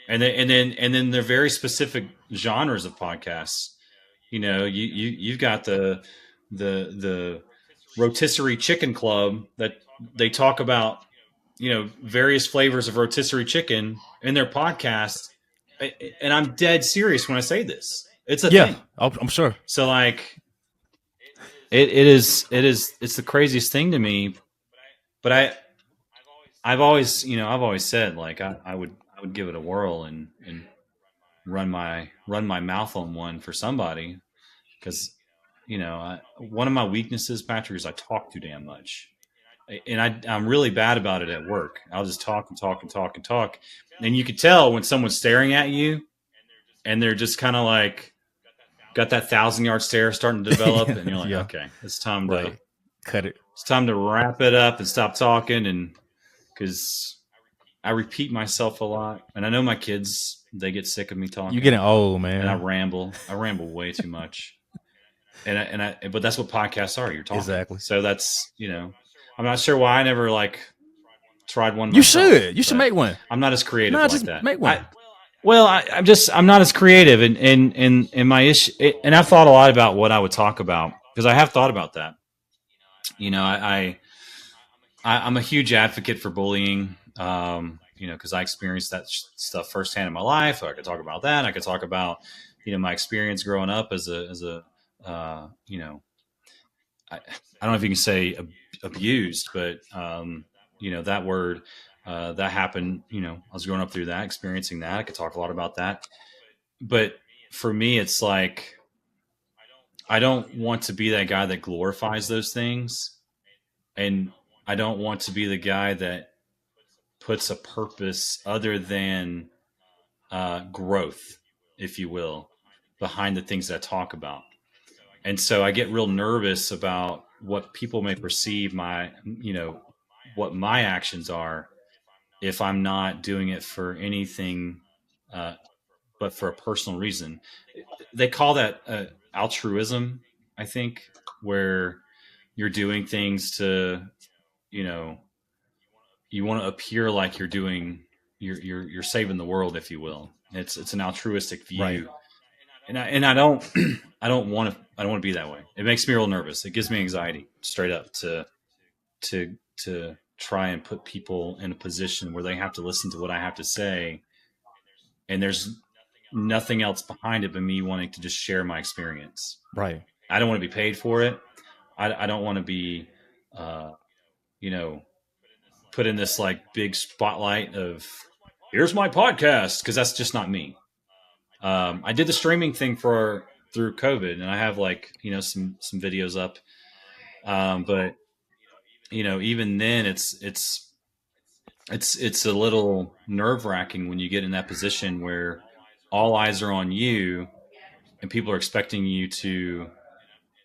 And then they're very specific genres of podcasts. You've got the rotisserie chicken club that they talk about, various flavors of rotisserie chicken in their podcast. And I'm dead serious when I say this. It's a thing. I'm sure. So like, it's the craziest thing to me, but I've always said like I would give it a whirl and run my mouth on one for somebody, because one of my weaknesses, Patrick, is I talk too damn much, and I'm really bad about it at work. I'll just talk and talk and talk and talk, and you can tell when someone's staring at you and they're just kind of like got that 1,000-yard stare starting to develop, and you're like, Yeah. okay, it's time Right. to Cut it. it's time to wrap it up and stop talking, and because I repeat myself a lot, and I know my kids, they get sick of me talking. You getting old, and I man. ramble. I ramble way too much. But that's what podcasts are. You're talking. Exactly. So that's, I'm not sure why I never like tried one You myself. should. You should make one. I'm not as creative Nah, like just that. make one. I'm not as creative in my issue. And I've thought a lot about what I would talk about, because I have thought about that. I'm a huge advocate for bullying. Because I experienced that stuff firsthand in my life. So I could talk about that. I could talk about, my experience growing up as a I don't know if you can say abused, but that word that happened. I was growing up through that, experiencing that. I could talk a lot about that. But for me, it's like I don't want to be that guy that glorifies those things, and I don't want to be the guy that puts a purpose other than growth, if you will, behind the things that I talk about. And so I get real nervous about what people may perceive what my actions are, if I'm not doing it for anything but for a personal reason. They call that altruism, I think, where you're doing things to, you want to appear like you're saving the world, if you will. It's an altruistic view. Right. And I don't I don't want to be that way. It makes me real nervous. It gives me anxiety, straight up, to try and put people in a position where they have to listen to what I have to say, and there's nothing else behind it but me wanting to just share my experience. Right. I don't want to be paid for it. I don't want to be put in this like big spotlight of, here's my podcast, because that's just not me. I did the streaming thing through COVID, and I have some videos up. But even then, it's a little nerve-wracking when you get in that position where all eyes are on you, and people are expecting you to.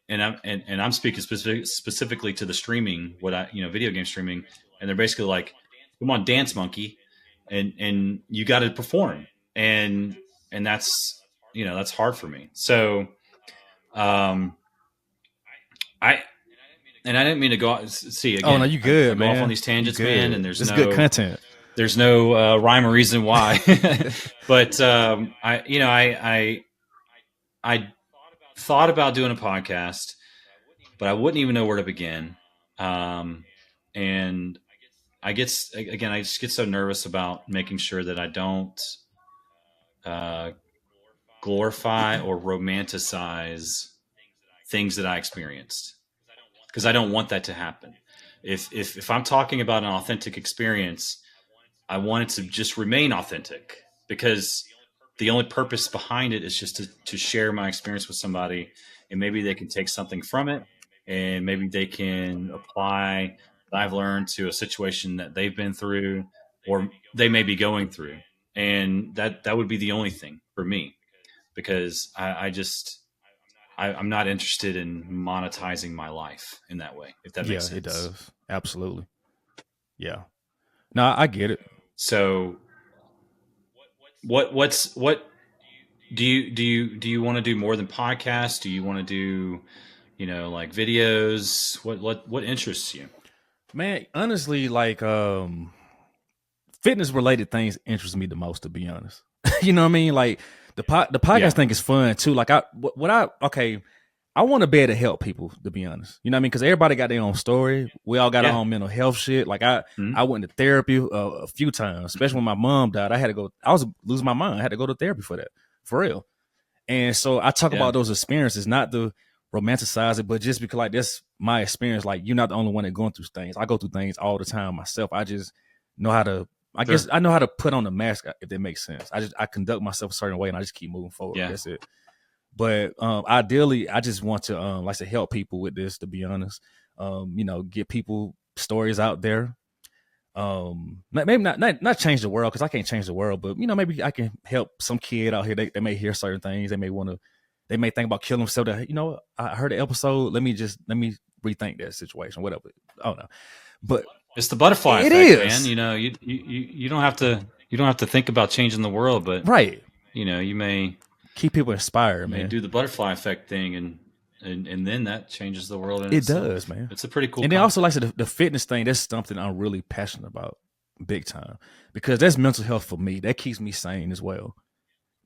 And I'm speaking specifically to the streaming, video game streaming, and they're basically like, "Come on, dance monkey," and you got to perform, and that's that's hard for me. So, I didn't mean to go see again. Oh no, you good, I man. go off on these tangents, man, and there's good content. There's no rhyme or reason why. But I thought about doing a podcast, but I wouldn't even know where to begin. And I just get so nervous about making sure that I don't glorify or romanticize things that I experienced, because I don't want that to happen. If I'm talking about an authentic experience, I want it to just remain authentic, because the only purpose behind it is just to share my experience with somebody, and maybe they can take something from it, and maybe they can apply what I've learned to a situation that they've been through, or they may be going through. And that would be the only thing for me, because I'm not interested in monetizing my life in that way, if that makes sense. Yeah, it does. Absolutely. Yeah. No, I get it. So what do you want to do more than podcasts? Do you want to do, like videos? What interests you? Man, honestly, like fitness related things interest me the most, to be honest. You know what I mean? Like the podcast thing is fun too. Like I want to be able to help people, to be honest. You know what I mean? Because everybody got their own story. We all got our own mental health shit. Like I went to therapy a few times, especially when my mom died. I was losing my mind. I had to go to therapy for that, for real. And so I talk about those experiences, not to romanticize it, but just because like that's my experience. Like you're not the only one that going through things. I go through things all the time myself. I just know how to. I guess I know how to put on the mask, if that makes sense. I conduct myself a certain way, and I just keep moving forward. Yeah. That's it. But ideally, I just want to like to help people with this, to be honest. Get people stories out there. Maybe not change the world, because I can't change the world, but maybe I can help some kid out here. They may hear certain things. They may want to they may think about killing themselves. That, you know, I heard the episode. Let me rethink that situation, whatever. I don't know, but It's the butterfly it effect, man. is You know, you don't have to think about changing the world, but right. you know, you may Keep people inspired, man. do the butterfly effect thing, and then that changes the world in It does, itself. man. It's a pretty cool And then also, like concept. I said, the fitness thing, that's something I'm really passionate about, big time, because that's mental health for me. That keeps me sane as well,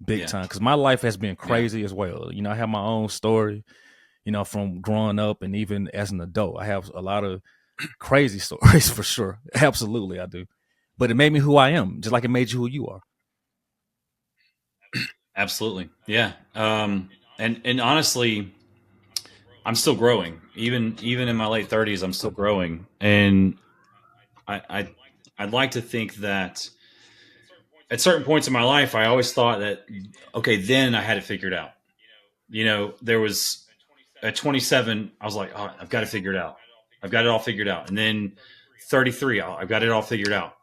big Yeah. time. Because my life has been crazy as well. You know, I have my own story, you know, from growing up and even as an adult. I have a lot of crazy stories for sure. Absolutely, I do. But it made me who I am, just like it made you who you are. Absolutely. Yeah. And honestly, I'm still growing. Even in my late 30s, I'm still growing. And I'd like to think that at certain points in my life, I always thought that, okay, then I had it figured out. You know, there was at 27, I was like, oh, I've got to figure it out. I've got it all figured out. And then 33, I've got it all figured out.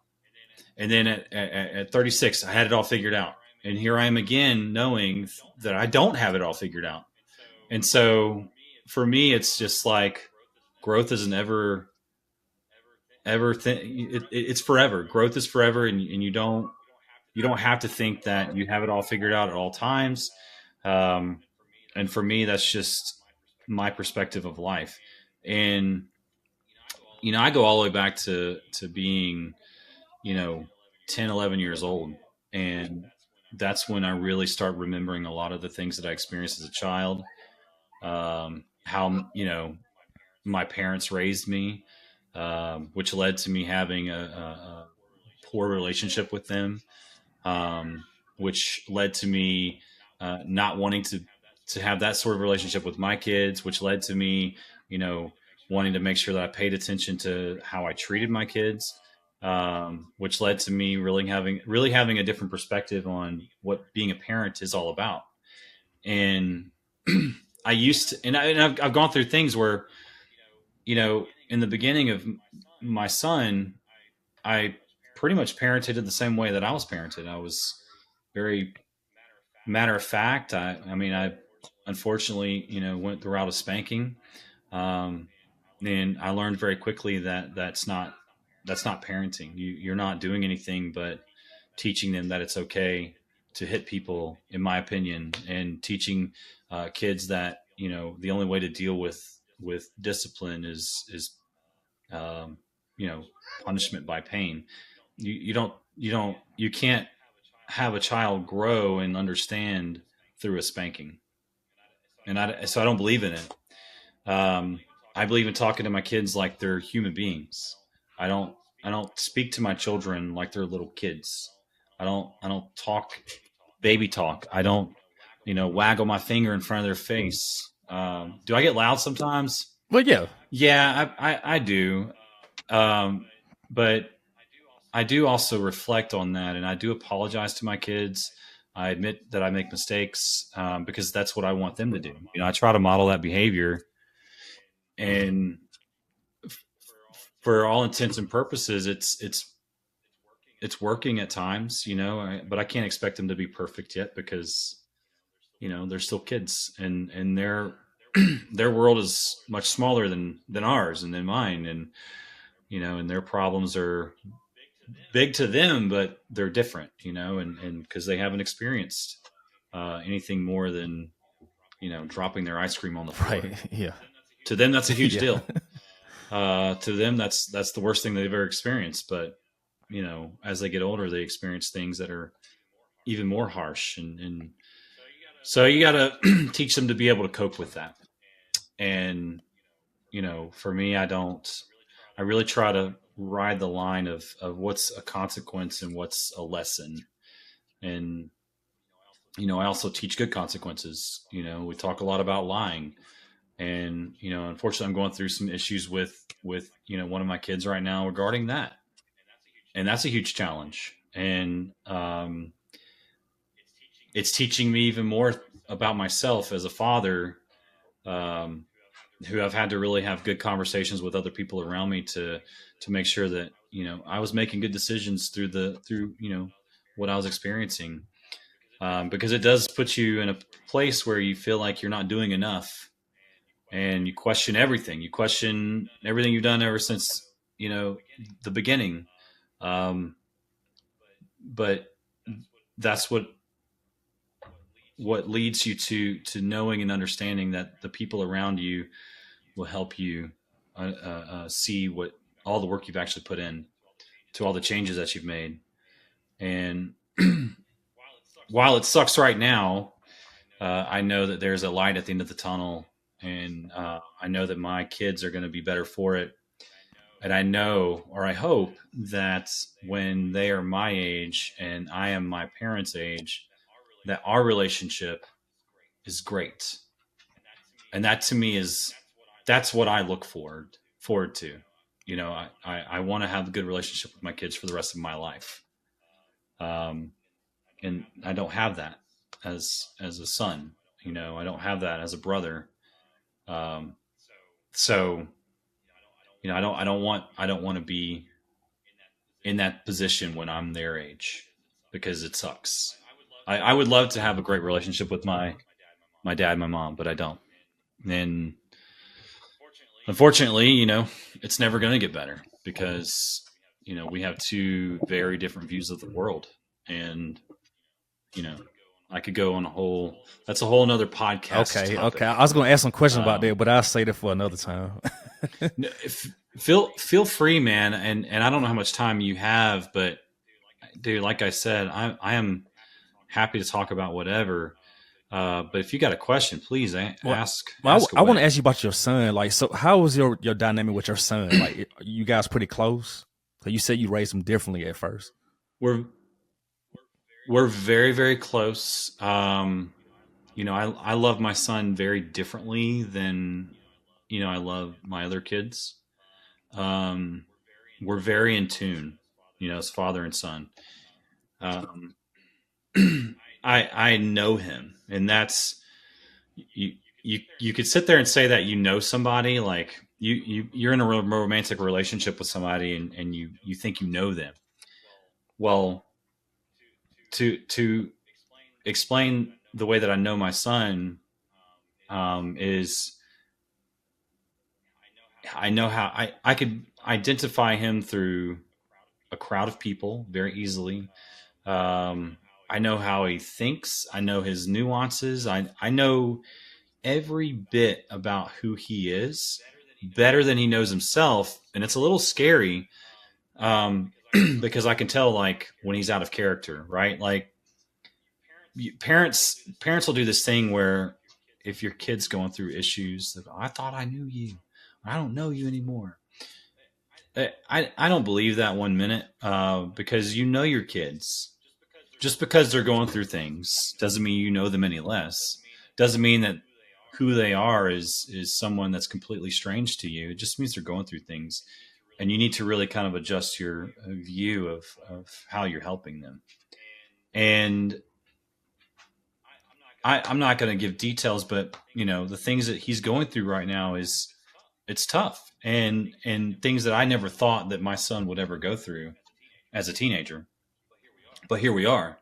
And then at 36, I had it all figured out. And here I am again, knowing that I don't have it all figured out. And so for me, it's just like growth is an it's forever. Growth is forever. And you don't have to think that you have it all figured out at all times. And for me, that's just my perspective of life. And, you know, I go all the way back to being, you know, 10, 11 years old. And that's when I really start remembering a lot of the things that I experienced as a child. How, you know, my parents raised me, which led to me having a poor relationship with them, which led to me not wanting to have that sort of relationship with my kids, which led to me, you know, wanting to make sure that I paid attention to how I treated my kids, which led to me really having a different perspective on what being a parent is all about. And I used to, and I've gone through things where, you know, in the beginning of my son, I pretty much parented it the same way that I was parented. I was very matter of fact. I mean, I unfortunately, you know, went the route of spanking. Um, and I learned very quickly that that's not parenting. You're not doing anything but teaching them that it's okay to hit people, in my opinion, and teaching kids that, you know, the only way to deal with discipline is you know, punishment by pain. You can't have a child grow and understand through a spanking. So I don't believe in it. I believe in talking to my kids like they're human beings. I don't speak to my children like they're little kids. I don't talk baby talk. I don't, you know, waggle my finger in front of their face. Do I get loud sometimes? Well, yeah, Yeah, I do. But I do also reflect on that, and I do apologize to my kids. I admit that I make mistakes, because that's what I want them to do. You know, I try to model that behavior, and for all intents and purposes, it's working at times. You know, but I can't expect them to be perfect yet, because, you know, they're still kids, and their world is much smaller than ours and than mine, and, you know, and their problems are big to them, but they're different, you know, and because they haven't experienced anything more than, you know, dropping their ice cream on the floor. right, yeah, To them, that's a huge yeah, deal. To them, that's the worst thing they've ever experienced. But, you know, as they get older, they experience things that are even more harsh, and so you got to teach them to be able to cope with that. And, you know, for me, I really try to ride the line of what's a consequence and what's a lesson. And, you know, I also teach good consequences. You know, we talk a lot about lying, and, you know, unfortunately, I'm going through some issues with you know, one of my kids right now regarding that, and that's a huge challenge. And it's teaching me even more about myself as a father, um, who I've had to really have good conversations with other people around me to make sure that, you know, I was making good decisions through you know, what I was experiencing. because it does put you in a place where you feel like you're not doing enough, and you question everything. You question everything you've done ever since the beginning. But that's what leads you to knowing and understanding that the people around you will help you see what all the work you've actually put in to all the changes that you've made. And while it sucks right now, I know that there's a light at the end of the tunnel, and I know that my kids are going to be better for it. And I know, or I hope, that when they are my age and I am my parents' age, that our relationship is great. And that to me that's what I look forward to. I want to have a good relationship with my kids for the rest of my life. And I don't have that as a son. I don't have that as a brother. So I don't want to be in that position when I'm their age, because it sucks. I would love to have a great relationship with my dad and my mom, but I don't. And unfortunately, it's never going to get better, because we have two very different views of the world. And I could go on that's a whole nother podcast. Okay. I was going to ask some questions about that, but I'll say that for another time. Feel free, man. And I don't know how much time you have, but dude, like I said, I am happy to talk about whatever. But if you got a question, please ask. I want to ask you about your son. Like, so how was your dynamic with your son? Like, you guys pretty close? So you said you raised him differently at first. We're very, very close. I love my son very differently than, I love my other kids. We're very in tune, as father and son. I know him, and that's you could sit there and say that somebody, like you're in a romantic relationship with somebody, and you think you know them. Well, to explain the way that I know my son is I know how I could identify him through a crowd of people very easily. I know how he thinks. I know his nuances. I know every bit about who he is better than he knows himself. And it's a little scary because I can tell, like, when he's out of character, right? Like, parents will do this thing where if your kid's going through issues, they go, I thought I knew you. I don't know you anymore. I don't believe that 1 minute because your kids. Just because they're going through things doesn't mean you know them any less. Doesn't mean that who they are is someone that's completely strange to you. It just means they're going through things. And you need to really kind of adjust your view of how you're helping them. And I'm not going to give details, but the things that he's going through right now it's tough, and things that I never thought that my son would ever go through as a teenager. But here we are.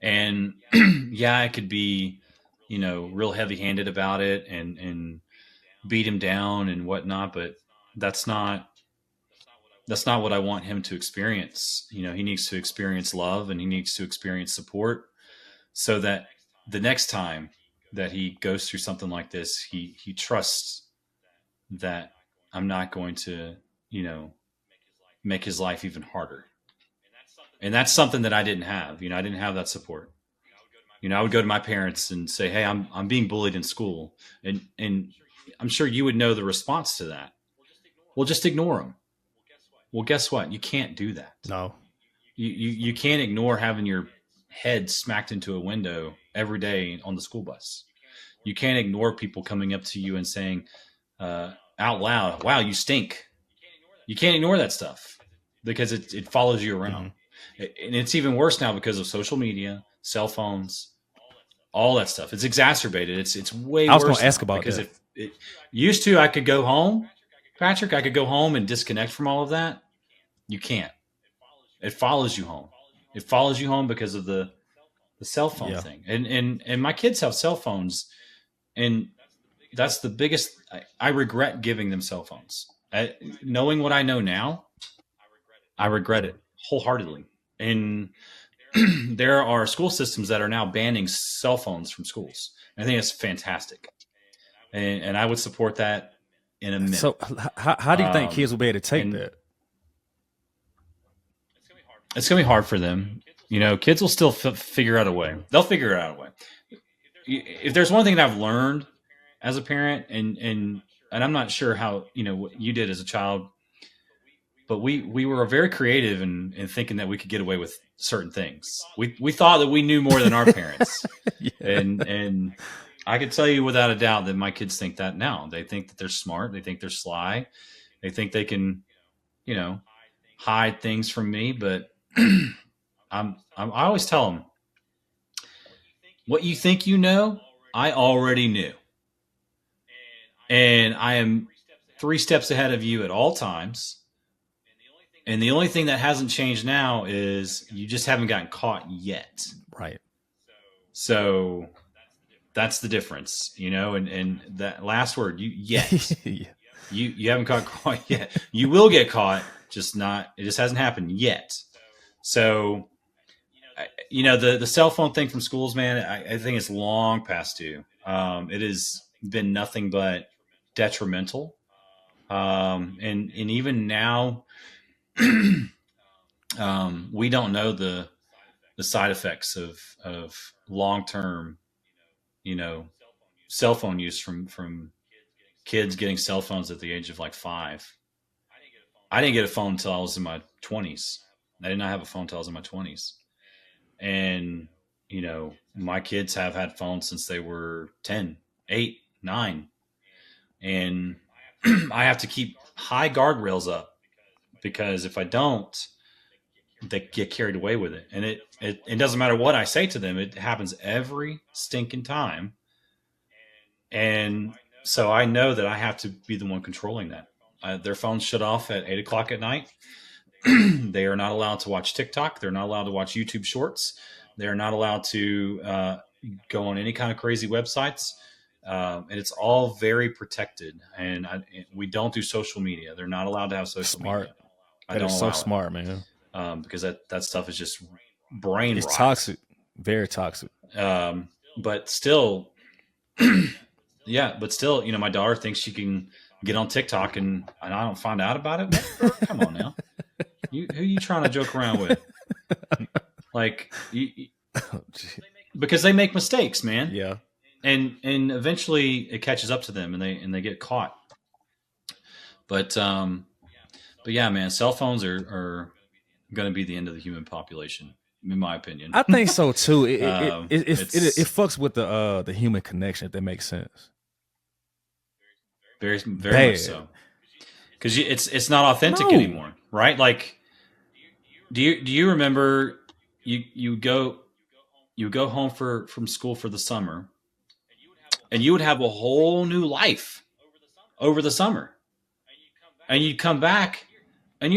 And yeah, I could be, real heavy handed about it and beat him down and whatnot, but that's not what I want him to experience. He needs to experience love, and he needs to experience support, so that the next time that he goes through something like this, he trusts that I'm not going to, make his life even harder. And that's something that I didn't have. I didn't have that support. I would go to my parents and say, hey, I'm being bullied in school. And I'm sure you would know the response to that. Well, just ignore them. Well, guess what? You can't do that. No. You can't ignore having your head smacked into a window every day on the school bus. You can't ignore people coming up to you and saying out loud, wow, you stink. You can't ignore that stuff because it follows you around. Mm-hmm. And it's even worse now because of social media, cell phones, all that stuff. It's exacerbated. It's way worse. I was going to ask about because that. If it used to, I could go home, Patrick. I could go home and disconnect from all of that. You can't. It follows you home. It follows you home because of the the cell phone Yeah. thing. And my kids have cell phones, and that's the biggest. I regret giving them cell phones. Knowing what I know now, I regret it wholeheartedly. And there are school systems that are now banning cell phones from schools. I think it's fantastic, and I would support that in a minute. So how do you think kids will be able to take that? It's gonna be hard for them. You know, kids will still figure out a way. They'll figure out a way. If there's one thing that I've learned as a parent, and I'm not sure how what you did as a child, but we were very creative in thinking that we could get away with certain things. We thought that we knew more than our parents, Yeah. and I can tell you without a doubt that my kids think that now. They think that they're smart. They think they're sly. They think they can, hide things from me. But I always tell them, what you think you know, I already knew, and I am 3 steps ahead of you at all times. And the only thing that hasn't changed now is you just haven't gotten caught yet. Right. So that's the difference, and that last word, yet. Yeah. You haven't got caught yet. You will get caught, it just hasn't happened yet. So, the cell phone thing from schools, man, I think it's long past due. It has been nothing but detrimental. And even now, we don't know the side effects of long-term, cell phone use from kids getting cell phones at the age of like 5. I didn't get a phone until I was in my 20s. I did not have a phone until I was in my 20s. And, my kids have had phones since they were 10, 8, 9. And I have to keep high guardrails up, because if I don't, they get carried away with it. And it doesn't matter what I say to them. It happens every stinking time. And so I know that I have to be the one controlling that. Their phones shut off at 8 o'clock at night. They are not allowed to watch TikTok. They're not allowed to watch YouTube Shorts. They're not allowed to go on any kind of crazy websites. And it's all very protected. And we don't do social media. They're not allowed to have social media. That is so smart, man. Because that stuff is just brain rot. It's toxic. Very toxic. But still, my daughter thinks she can get on TikTok and I don't find out about it. Man, come on now. Who are you trying to joke around with? Like, because they make mistakes, man. Yeah. And eventually it catches up to them and they get caught. But yeah, man, cell phones are going to be the end of the human population, in my opinion. I think so too. It fucks with the human connection, if that makes sense. Very, very much so. Because it's not authentic anymore, right? Like, do you remember you go home from school for the summer, and you would have a whole new life over the summer, and you'd come back, and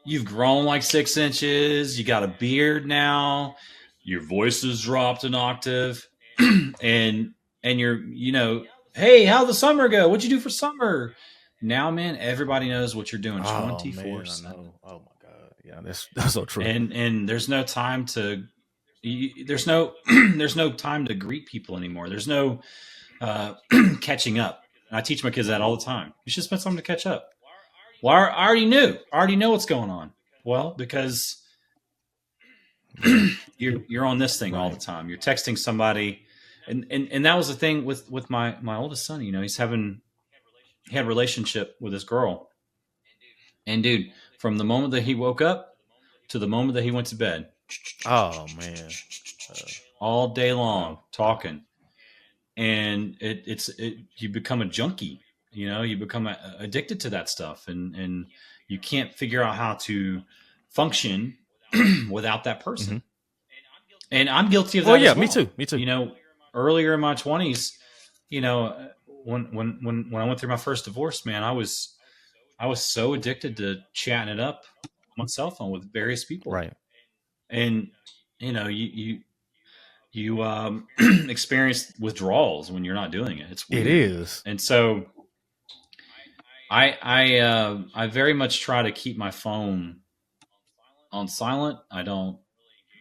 you've grown like 6 inches. You got a beard now. Your voice has dropped an octave, and you're hey, how'd the summer go? What'd you do for summer? Now, man, everybody knows what you're doing 24/7. Oh my God, yeah, that's so true. And there's no time to there's no time to greet people anymore. There's no catching up. And I teach my kids that all the time. You should spend time to catch up. Well, I already knew. I already know what's going on. Well, because you're on this thing all the time. You're texting somebody, and that was the thing with my oldest son. He had a relationship with this girl, and dude, from the moment that he woke up to the moment that he went to bed, oh man, all day long talking, and you become a junkie. You become addicted to that stuff, and you can't figure out how to function without that person. Mm-hmm. And I'm guilty of that. Oh yeah, as well. Me too. Earlier in my 20s, when I went through my first divorce, man, I was so addicted to chatting it up on my cell phone with various people. Right. And you you experience withdrawals when you're not doing it. It's It weird. is. And so I very much try to keep my phone on silent. I don't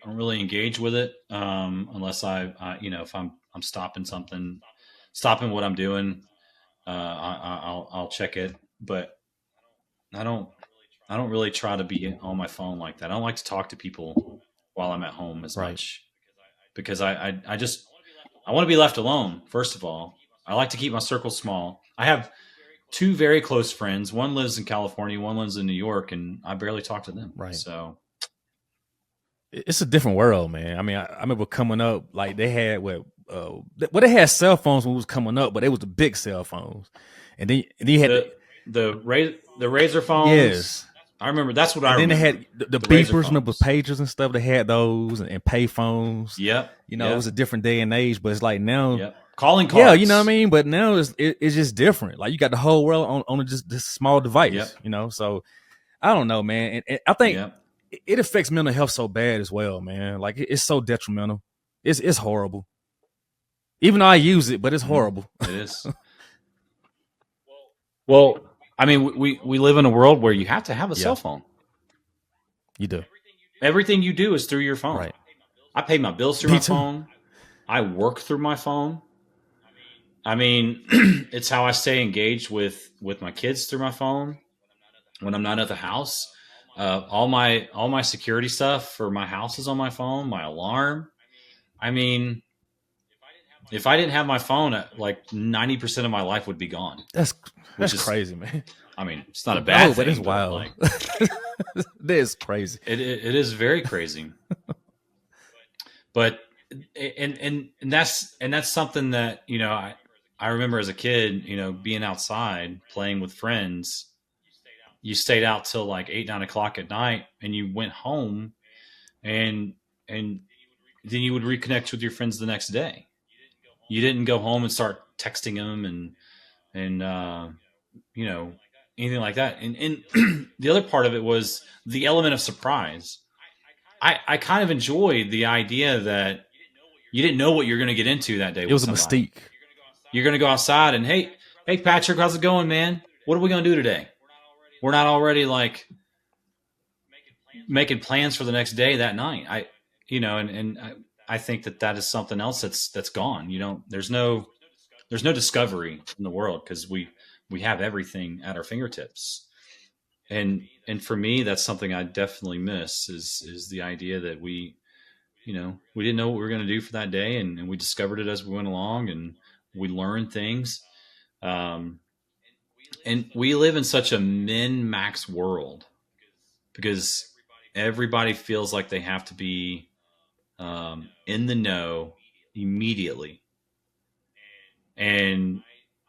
really engage with it unless if I'm stopping something, stopping what I'm doing. I'll check it, but I don't I don't really try to be on my phone like that. I don't like to talk to people while I'm at home as Right. much because I just I want to be left alone. First of all, I like to keep my circle small. I have two very close friends. One lives in California, one lives in New York, and I barely talk to them. Right. So It's a different world, man. I mean, I remember coming up, like they had they had cell phones when we was coming up, but it was the big cell phones, and then you had the Razor phones. yes. I remember that's what I And then remember. they had the Razor beepers, remember phones. pagers and stuff. They had those and pay phones. Yep. It was a different day and age, but it's like now, Yep. Calling cards. yeah, you know what I mean. But now it's just different. Like you got the whole world on just this small device. Yep. So I don't know, man. And I think Yep. it affects mental health so bad as well, man. Like it's so detrimental. It's horrible. Even though I use it, but it's horrible. It is. Well, I mean, we live in a world where you have to have a cell phone. You do. Everything you do is through your phone. Right. I pay my bills through my phone. I work through my phone. I mean, it's how I stay engaged with my kids through my phone when I'm not at the house. All my security stuff for my house is on my phone. My alarm. I mean, if I didn't have my phone, like 90% of my life would be gone. That's crazy, man. I mean, it's not a bad thing, but it's wild. Like, This is crazy. It is very crazy. But and that's something that I remember as a kid, being outside playing with friends. You stayed out till like 8-9 o'clock at night, and you went home, and then you would reconnect with your friends the next day. You didn't go home and start texting them and anything like that. And the other part of it was the element of surprise. I kind of enjoyed the idea that you didn't know what you're going to get into that day. It was a mystique. You're going to go outside and, hey, Patrick, how's it going, man? What are we going to do today? We're not already like making plans for the next day that night. I think that is something else that's gone. There's no discovery in the world because we have everything at our fingertips. And for me, that's something I definitely miss is the idea that we didn't know what we were going to do for that day, and we discovered it as we went along, and we learned things. And we live in such a min-max world because everybody feels like they have to be in the know immediately. And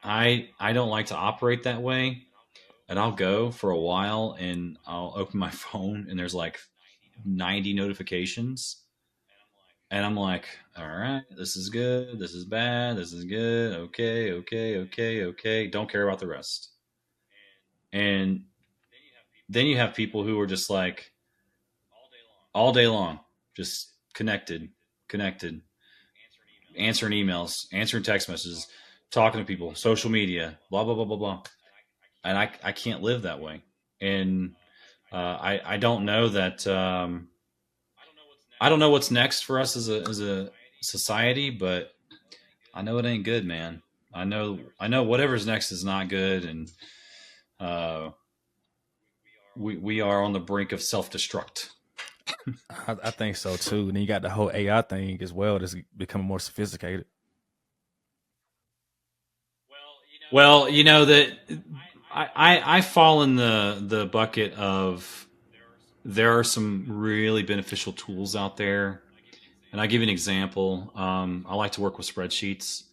I don't like to operate that way. And I'll go for a while and I'll open my phone and there's like 90 notifications. And I'm like, all right, this is good. This is bad. This is good. Okay. Don't care about the rest. And then you have people who are just like all day long, just connected, answering emails, answering text messages, talking to people, social media, blah, blah, blah, blah, blah. And I can't live that way. And I don't know that I don't know what's next for us as a society, but I know it ain't good, man. I know whatever's next is not good, and we are on the brink of self-destruct. I think so too. And then you got the whole AI thing as well that's becoming more sophisticated. Well, that I fall in the bucket of there are some really beneficial tools out there. And I'll give you an example. I like to work with spreadsheets.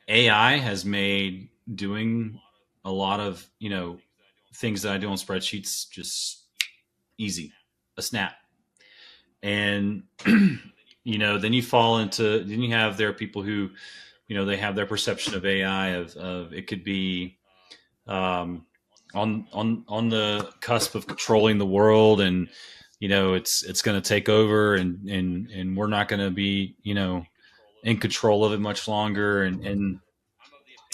AI has made doing a lot of, things that I do on spreadsheets just easy, a snap. And, then there are people who, they have their perception of AI of it could be on the cusp of controlling the world and it's going to take over, and we're not going to be, in control of it much longer. And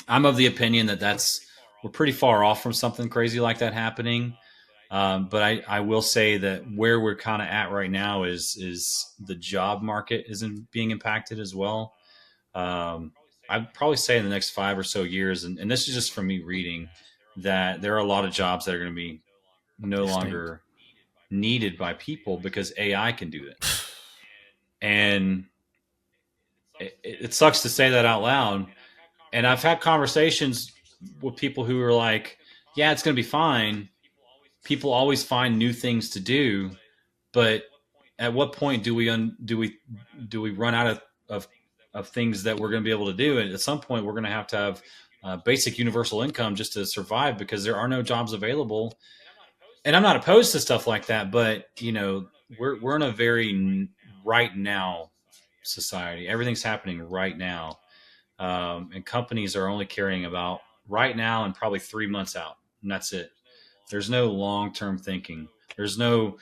I'm of the opinion that we're pretty far off from something crazy like that happening. But I will say that where we're kind of at right now is the job market isn't being impacted as well. I'd probably say in the next 5 or so years, and this is just from me reading, that there are a lot of jobs that are going to be no longer needed by people because AI can do it. And it sucks to say that out loud. And I've had conversations with people who are like, yeah, it's going to be fine. People always find new things to do, but at what point do we run out of things that we're going to be able to do? And at some point, we're going to have basic universal income just to survive, because there are no jobs available. And I'm not opposed to stuff like that, but we're in a very right now society. Everything's happening right now, and companies are only caring about right now and probably 3 months out, and that's it. There's no long-term thinking. There's no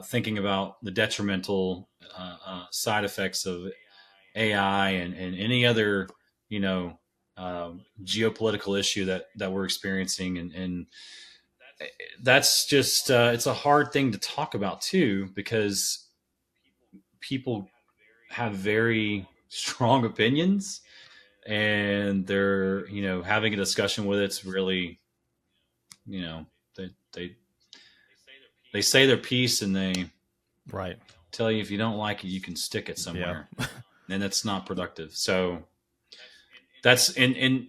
thinking about the detrimental side effects of AI and any other, geopolitical issue that we're experiencing. And that's just, it's a hard thing to talk about too, because people have very strong opinions, and they're, having a discussion with it's really, they they say their piece, and they Right. tell you if you don't like it, you can stick it somewhere, and that's not productive. So that's in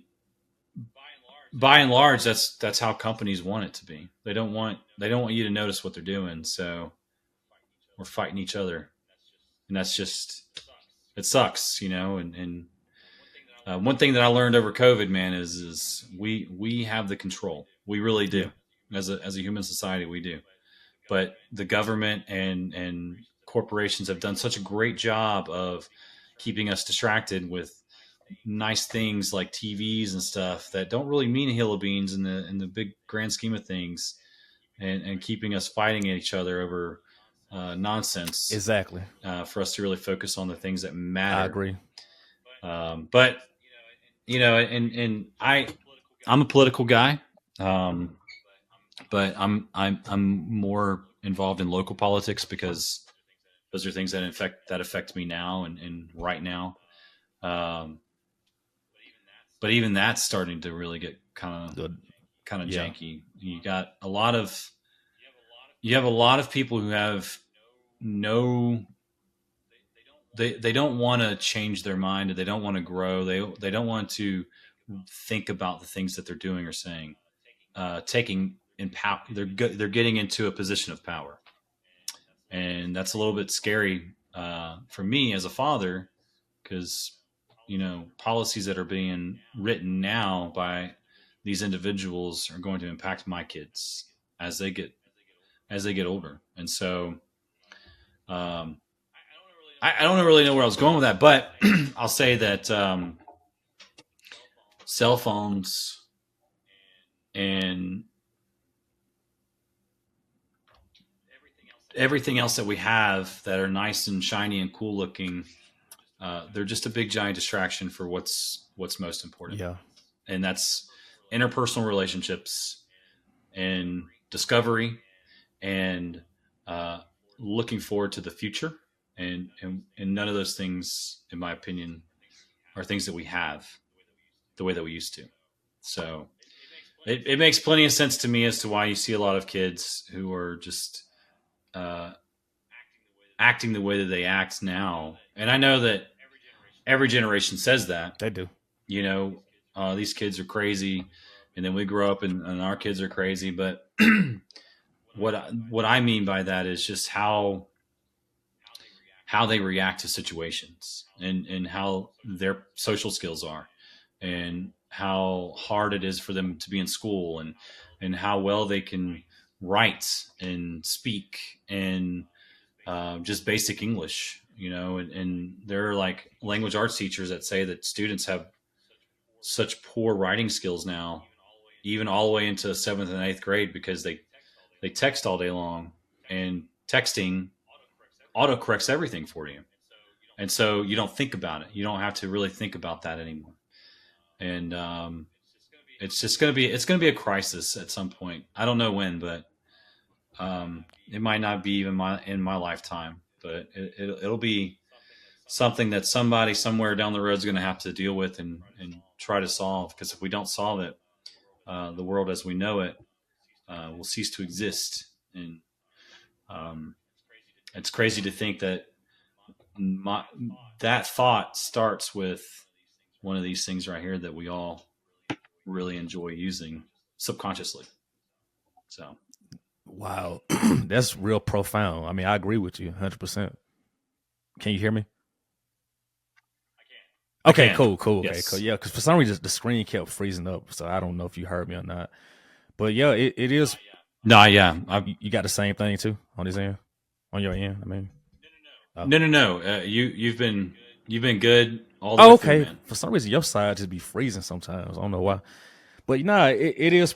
by and large, that's how companies want it to be. They don't want you to notice what they're doing. So we're fighting each other, and that's just, it sucks, And one thing that I learned over COVID, man, is we have the control. We really do. As a human society, we do. But the government and corporations have done such a great job of keeping us distracted with nice things like TVs and stuff that don't really mean a hill of beans in the big grand scheme of things, and keeping us fighting at each other over nonsense. Exactly. For us to really focus on the things that matter. I agree. But and I'm a political guy. But I'm more involved in local politics, because those are things that affect me now and right now. But even that's starting to really get kind of janky. You got a lot of people who have they don't want to change their mind, and they don't want to grow. They don't want to think about the things that they're doing or saying. Taking in power, they're getting into a position of power, and that's a little bit scary for me as a father, because policies that are being written now by these individuals are going to impact my kids as they get older. And so I don't really know where I was going with that, but I'll say that cell phones and everything else that we have that are nice and shiny and cool looking, they're just a big giant distraction for what's most important. Yeah. And that's interpersonal relationships and discovery, and looking forward to the future. And none of those things, in my opinion, are things that we have the way that we used to. So it makes plenty of sense to me as to why you see a lot of kids who are just acting the way that they act now. And I know that every generation says that. They do. These kids are crazy, and then we grow up and our kids are crazy. But what I mean by that is just how they react to situations, and how their social skills are, and how hard it is for them to be in school, and how well they can write and speak and just basic English, and there are like language arts teachers that say that students have such poor writing skills now, even all the way into 7th and 8th grade, because they text all day long, and texting autocorrects everything for you. And so you don't think about it. You don't have to really think about that anymore. And it's going to be a crisis at some point. I don't know when, but it might not be even in my lifetime, but it'll be something that somebody somewhere down the road is going to have to deal with and try to solve. Because if we don't solve it, the world as we know it will cease to exist. And it's crazy to think that that thought starts with one of these things right here that we all really enjoy using subconsciously. So, wow, that's real profound. I mean, I agree with you 100%. Can you hear me? Okay, cool. Okay, yes. cool. Yeah, because for some reason the screen kept freezing up, so I don't know if you heard me or not. But yeah, it is. No, yeah, you got the same thing too on this end, on your end. I mean, no. You've been good all the oh, way through, okay. man. For some reason, your side just be freezing sometimes. I don't know why, but nah, it is.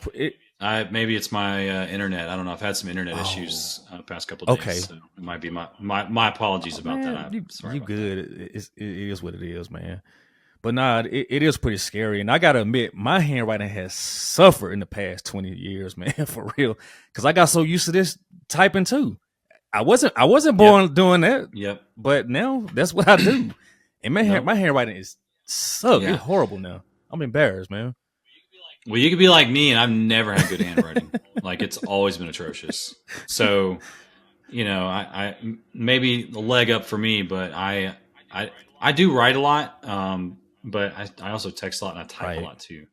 Maybe it's my internet. I don't know. I've had some internet issues the past couple of days. Okay. So it might be my apologies about man, that. You good. It is what it is, man. But nah, it is pretty scary. And I got to admit, my handwriting has suffered in the past 20 years, man, for real. Because I got so used to this typing too. I wasn't born doing that. Yep. But now that's what I do. And my handwriting is suck. Yeah. It's horrible now. I'm embarrassed, man. Well, you could be like me, and I've never had good handwriting. Like, it's always been atrocious. So, I maybe the leg up for me, but I do write a lot. But I also text a lot and I type a lot too.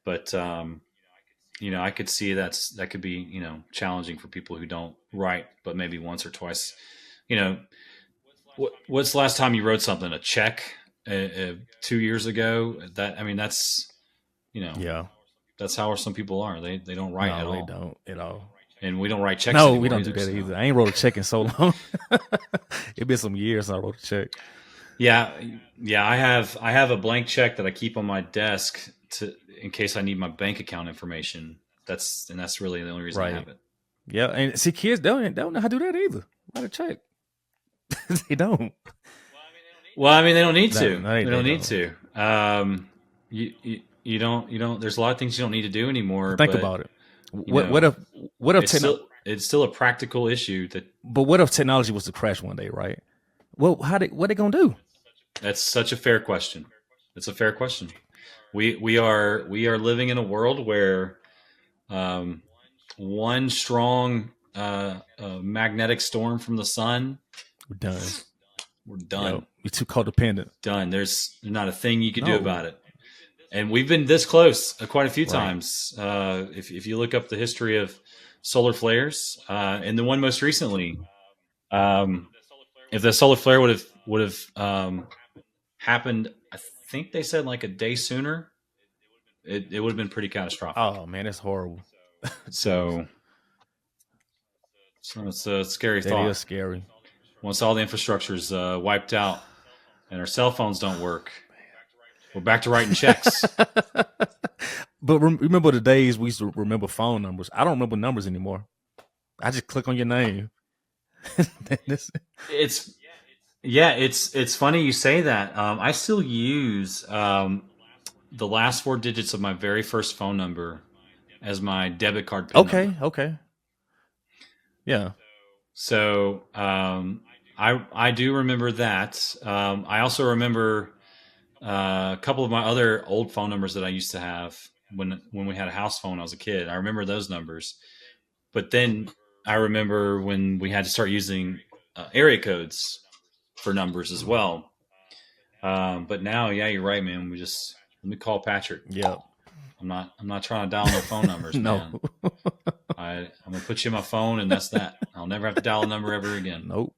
But I could see that could be challenging for people who don't write, but maybe once or twice. What's the last time you wrote something? A check 2 years ago? That's yeah. That's how some people are. They don't write at all. They don't at all. And we don't write checks. No, we don't do that either. I ain't wrote a check in so long. It's been some years since I wrote a check. Yeah. I have a blank check that I keep on my desk in case I need my bank account information. That's really the only reason I have it. Yeah, and see, kids don't know how to do that either. Write a check. They don't. Well, they don't need to. They don't need to. You don't. There's a lot of things you don't need to do anymore. Think about it. What if it's still a practical issue that. But what if technology was to crash one day, right? Well, what they gonna do? That's such a fair question. It's a fair question. We are living in a world where one strong magnetic storm from the sun, we're done. We're done. Yep. We're too codependent. Done. There's not a thing you can do about it. And we've been this close quite a few times. If you look up the history of solar flares, and the one most recently, if the solar flare would have happened, I think they said like a day sooner, it would have been pretty catastrophic. Oh man, that's horrible. So it's a scary thought. It is scary. Once all the infrastructure is wiped out and our cell phones don't work, we're back to writing checks. But remember the days we used to remember phone numbers? I don't remember numbers anymore. I just click on your name. It's funny you say that. I still use the last 4 digits of my very first phone number as my debit card PIN number. Okay. Yeah. So I do remember that. I also remember a couple of my other old phone numbers that I used to have when we had a house phone when I was a kid. I remember those numbers. But then I remember when we had to start using area codes for numbers as well. But now, yeah, you're right, man. Let me call Patrick. Yeah. I'm not trying to dial no phone numbers, no. man. I'm gonna put you in my phone, and that's that. I'll never have to dial a number ever again. Nope.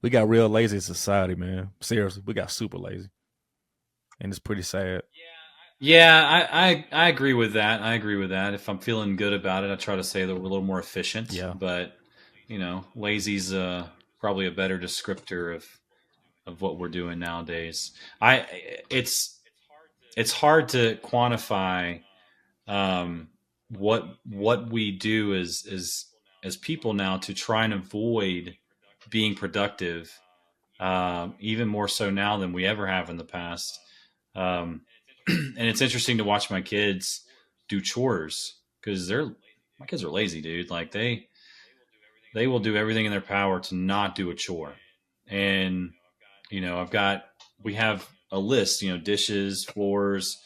We got real lazy society, man. Seriously, we got super lazy, and it's pretty sad. Yeah, I agree with that. If I'm feeling good about it, I try to say that we're a little more efficient. Yeah. But lazy's probably a better descriptor of what we're doing nowadays. It's hard to quantify what we do is as people now to try and avoid being productive, even more so now than we ever have in the past. And it's interesting to watch my kids do chores because my kids are lazy, dude. Like they will do everything in their power to not do a chore. And we have a list, dishes, floors,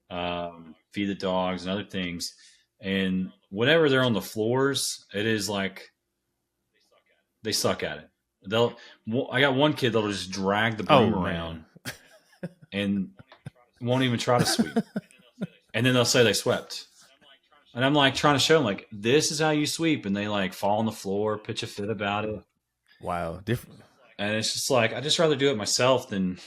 feed the dogs, and other things. And whenever they're on the floors, it is like they suck at it. I got one kid that'll just drag the broom around and won't even try to sweep. And then they'll say they swept. And I'm like trying to show them, like, this is how you sweep. And they like fall on the floor, pitch a fit about it. Wow. Different. And it's just like, I'd just rather do it myself than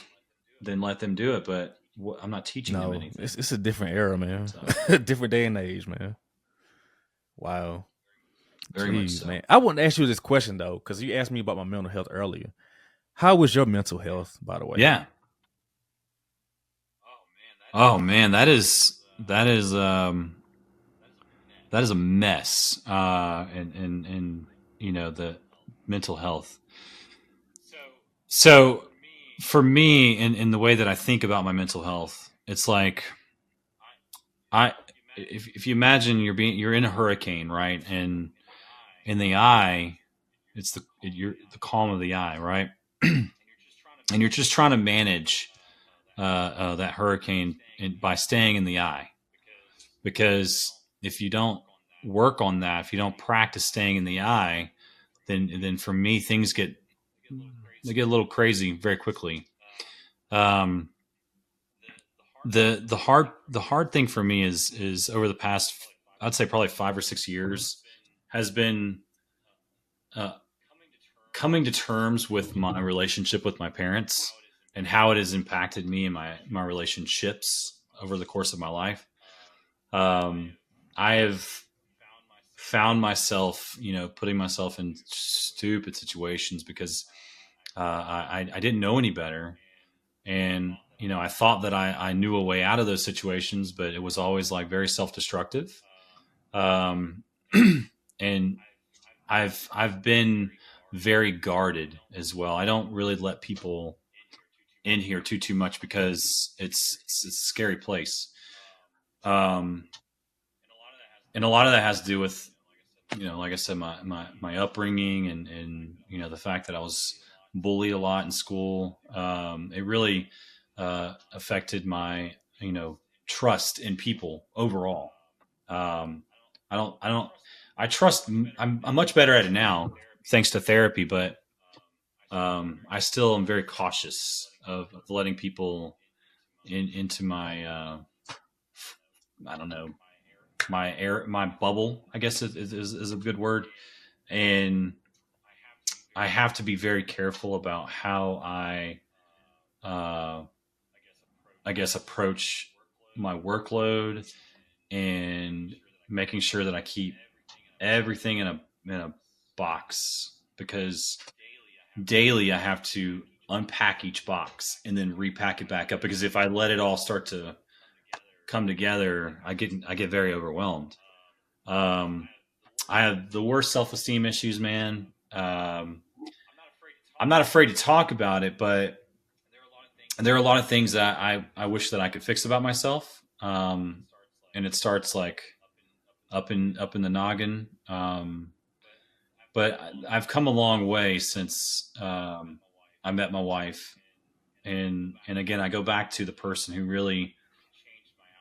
let them do it. But I'm not teaching them anything. It's a different era, man. So. Different day and age, man. Wow. Very much so. Man. I want to ask you this question, though, because you asked me about my mental health earlier. How was your mental health, by the way? Yeah. Oh man, that is a mess. And the mental health. So for me, in the way that I think about my mental health, it's like if you imagine you're in a hurricane, right? And in the eye, it's the calm of the eye, right? And you're just trying to manage that hurricane by staying in the eye, because if you don't work on that, if you don't practice staying in the eye, then for me things get a little crazy very quickly. The hard thing for me is over the past, I'd say probably 5 or 6 years, has been coming to terms with my relationship with my parents and how it has impacted me and my relationships over the course of my life. I have found myself, putting myself in stupid situations because I didn't know any better. And, I thought that I knew a way out of those situations, but it was always like very self-destructive. And I've been very guarded as well. I don't really let people in here too much because it's a scary place. And a lot of that has to do with, like I said, my upbringing and the fact that I was bullied a lot in school. It really affected my trust in people overall. I trust. I'm much better at it now thanks to therapy, but I still am very cautious of letting people into my I don't know, my bubble, I guess is a good word. And I have to be very careful about how I guess approach my workload and making sure that I keep everything in a box, because daily I have to unpack each box and then repack it back up, because if I let it all start to come together, I get very overwhelmed. I have the worst self-esteem issues, man. I'm not afraid to talk about it, but there are a lot of things that I wish that I could fix about myself. And it starts like up in the noggin. But I've come a long way since I met my wife, and again I go back to the person who really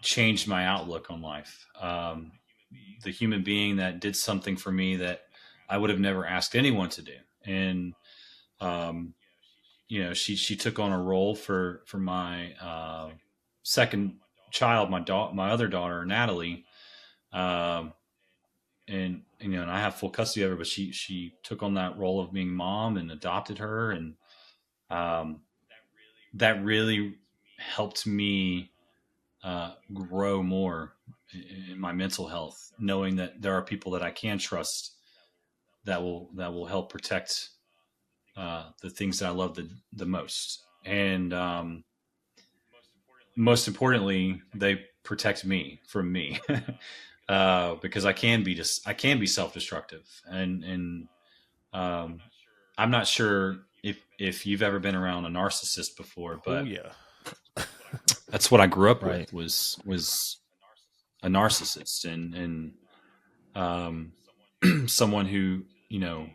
changed my outlook on life. The human being that did something for me that I would have never asked anyone to do, and she took on a role for my second child, my other daughter, Natalie. And and I have full custody of her, but she took on that role of being mom and adopted her, and that really helped me grow more in my mental health, knowing that there are people that I can trust that will help protect the things that I love the most, and most importantly, they protect me from me. because I can be self-destructive, and um, I'm not sure if you've ever been around a narcissist before, Oh but yeah. that's what I grew up Right. with was a narcissist, and um, someone who,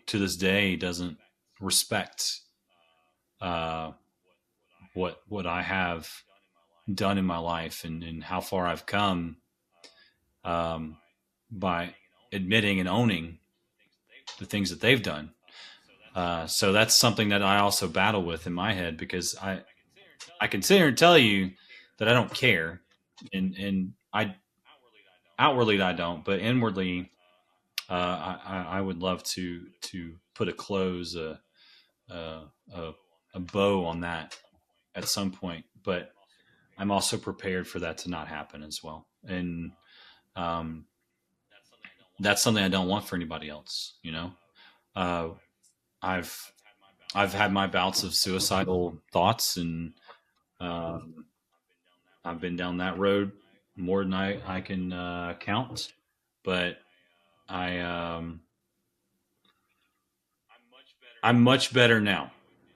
to this day doesn't respect uh, what I have done in my life, and how far I've come, um, by admitting and owning the things that they've done. So that's something that I also battle with in my head, because I can sit here and tell you that I don't care, and I outwardly I don't, but inwardly, I would love to put a close, a, a, a bow on that at some point. But I'm also prepared for that to not happen as well, and um, that's something I don't want for anybody else. Uh, I've I've had my bouts of suicidal thoughts, and um, I've been down that road more than I can count. But I I'm much better now,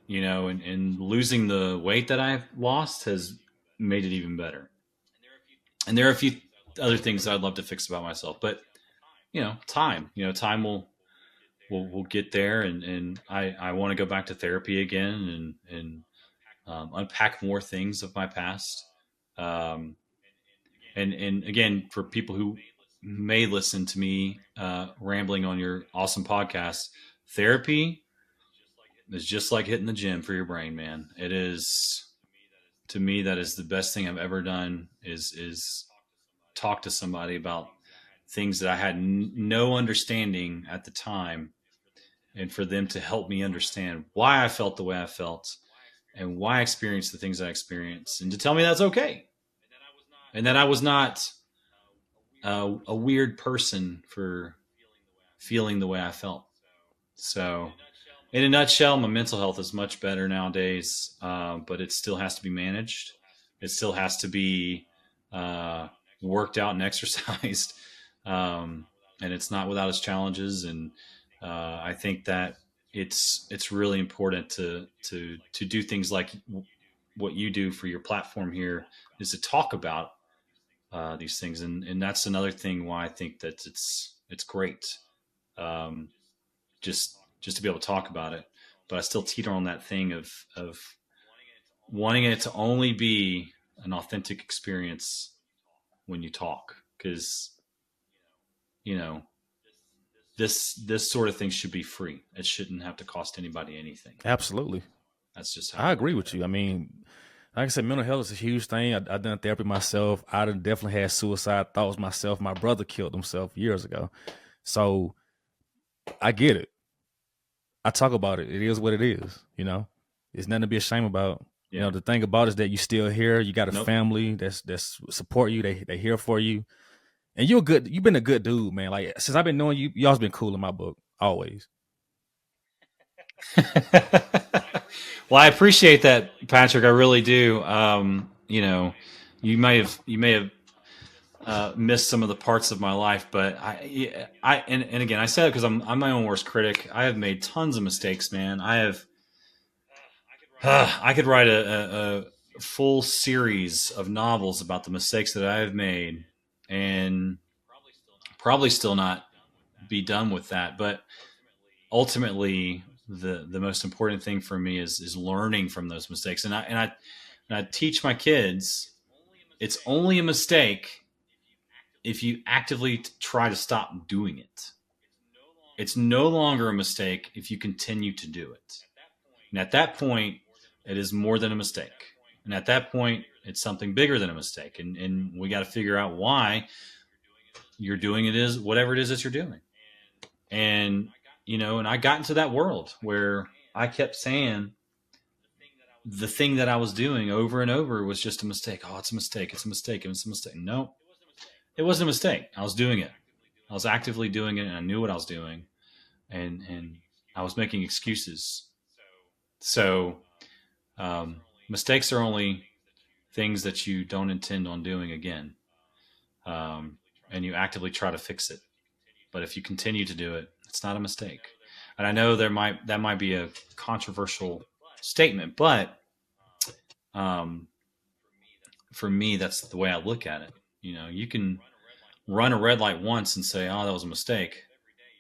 and losing the weight that I've lost has made it even better. And there are a few other things I'd love to fix about myself, but time will get there, and I want to go back to therapy again, and unpack more things of my past. Um, and again, for people who may listen to me rambling on your awesome podcast, therapy is just like hitting the gym for your brain, man. It is, to me, that is the best thing I've ever done. Is talk to somebody about things that I had no understanding at the time, and for them to help me understand why I felt the way I felt, and why I experienced the things I experienced, and to tell me that's okay, and that I was not a weird person for feeling the way I felt. So, in a nutshell, my mental health is much better nowadays, but it still has to be managed. It still has to be uh, worked out and exercised, and it's not without its challenges. And I think that it's really important to do things like what you do for your platform here, is to talk about these things, and that's another thing why I think that it's great, um, just to be able to talk about it. But I still teeter on that thing of wanting it to only be an authentic experience when you talk, because you know this sort of thing should be free. It shouldn't have to cost anybody anything. Absolutely. That's just how I I agree look at with it. you. I mean, like I said, mental health is a huge thing. I done therapy myself. I done definitely had suicide thoughts myself. My brother killed himself years ago. So I get it. I talk about it. It is what it is. It's nothing to be ashamed about. Yeah. The thing about it is that you still here. You got a Nope. family that's support you. They here for you, and you're good. You've been a good dude, man. Like since I've been knowing you, y'all's been cool in my book always. Well, I appreciate that, Patrick. I really do. You may have missed some of the parts of my life, but and again, I said it because I'm my own worst critic. I have made tons of mistakes, man. I could write a full series of novels about the mistakes that I have made, and probably still not be done with that. But ultimately, the most important thing for me is learning from those mistakes, and I teach my kids it's only a mistake if you actively try to stop doing it. It's no longer a mistake if you continue to do it. And at that point, it is more than a mistake. And at that point, it's something bigger than a mistake. And we got to figure out why you're doing it, is whatever it is that you're doing. And, and I got into that world where I kept saying the thing that I was doing over and over was just a mistake. Oh, it's a mistake. It's a mistake. It's a mistake. No, it wasn't a mistake. I was doing it. I was actively doing it, and I knew what I was doing, and I was making excuses. So mistakes are only things that you don't intend on doing again. Um, and you actively try to fix it. But if you continue to do it, it's not a mistake. And I know that might be a controversial statement, but um, for me, that's the way I look at it. You can run a red light once and say, "Oh, that was a mistake,"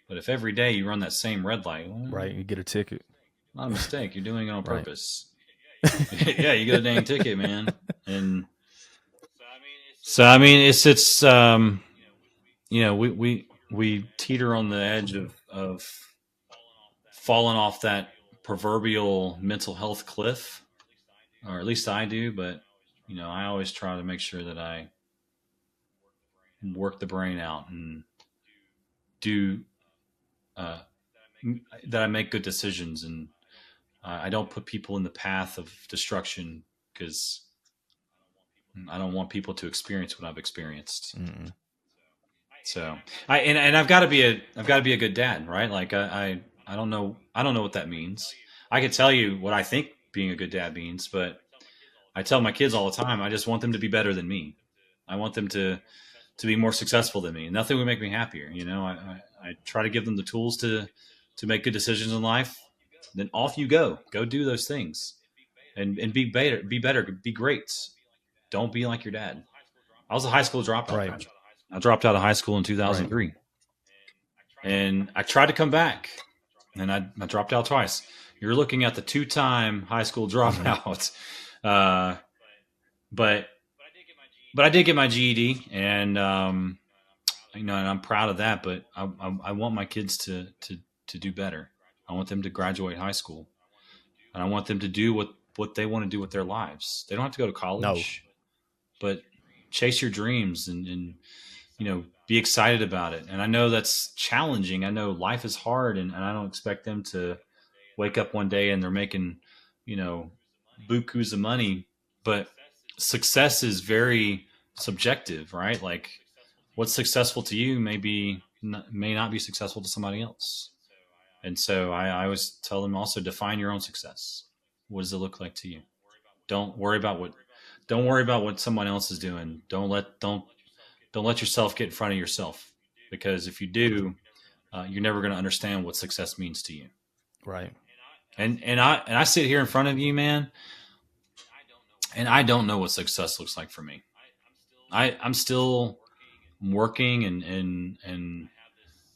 but if every day you run that same red light, well, Right. You get a ticket. not a mistake. You're doing it on Right. purpose. Yeah, you get a dang ticket, man. And so, I mean, it's we teeter on the edge of falling off that proverbial mental health cliff, or at least I do. But I always try to make sure that I work the brain out and do uh, that I make good decisions, and I don't put people in the path of destruction because I don't want people to experience what I've experienced. Mm-mm. So and I've got to be a good dad, right? Like I don't know what that means. I could tell you what I think being a good dad means, but I tell my kids all the time, I just want them to be better than me. I want them to be more successful than me. Nothing would make me happier. I try to give them the tools to make good decisions in life. Then off you go do those things, and be better, be great. Don't be like your dad. I was a high school dropout. Right. I dropped out of high school in 2003, Right. and I tried to come back, and I dropped out twice. You're looking at the 2-time high school dropout, but I did get my GED, and and I'm proud of that. But I want my kids to do better. I want them to graduate high school, and I want them to do what they want to do with their lives. They don't have to go to No. college, but chase your dreams and be excited about it. And I know that's challenging. I know life is hard, and I don't expect them to wake up one day and they're making, bukus of money. But success is very subjective, right? Like what's successful to you may not be successful to somebody else. And so I always tell them also define your own success. What does it look like to you? Don't worry about what someone else is doing. Don't let yourself get in front of yourself, because if you do, you're never going to understand what success means to you. Right. And I sit here in front of you, man, and I don't know what success looks like for me. I'm still working, and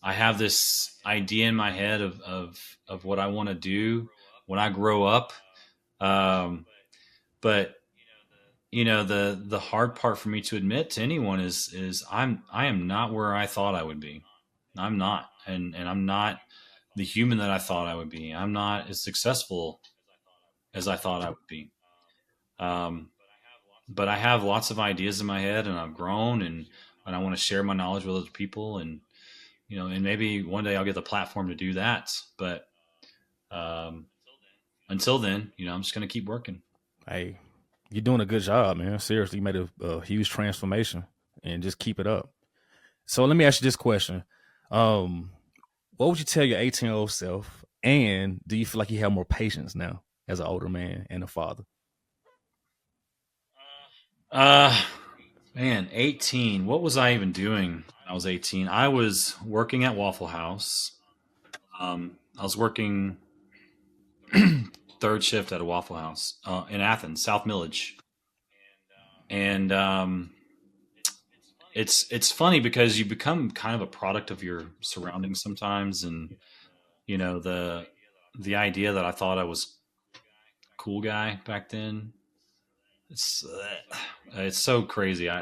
I have this idea in my head of what I want to do when I grow up. But the hard part for me to admit to anyone is I am not where I thought I would be. I'm not, and I'm not the human that I thought I would be. I'm not as successful as I thought I would be. Um, but I have lots of ideas in my head, and I've grown, and I want to share my knowledge with other people, and and maybe one day I'll get the platform to do that. But um, until then, I'm just going to keep working. Hey, you're doing a good job, man. Seriously, you made a huge transformation, and just keep it up. So let me ask you this question: um, What would you tell your 18-year-old self? And do you feel like you have more patience now as an older man and a father? Uh, Man, 18. What was I even doing when I was 18? I was working at Waffle House. I was working third shift at a Waffle House in Athens, South Millage. And it's funny because you become kind of a product of your surroundings sometimes. And, the idea that I thought I was a cool guy back then, it's so crazy. If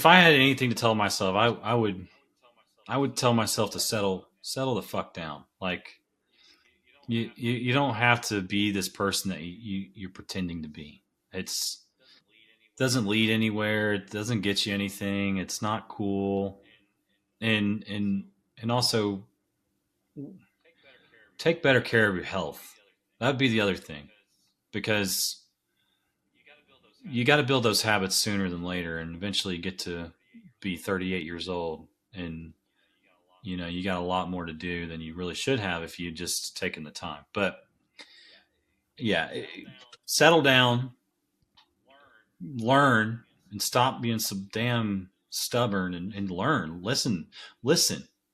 I had anything to tell myself, I would tell myself to settle the fuck down. Like you don't have to be this person that you're pretending to be. It's doesn't lead anywhere. It doesn't get you anything. It's not cool. And also take better care of your health. That'd be the other thing, because you got to build those habits sooner than later, and eventually you get to be 38 years old, and you got a lot more to do than you really should have if you just taken the time. But yeah, settle down, learn, and stop being so damn stubborn and learn. Listen,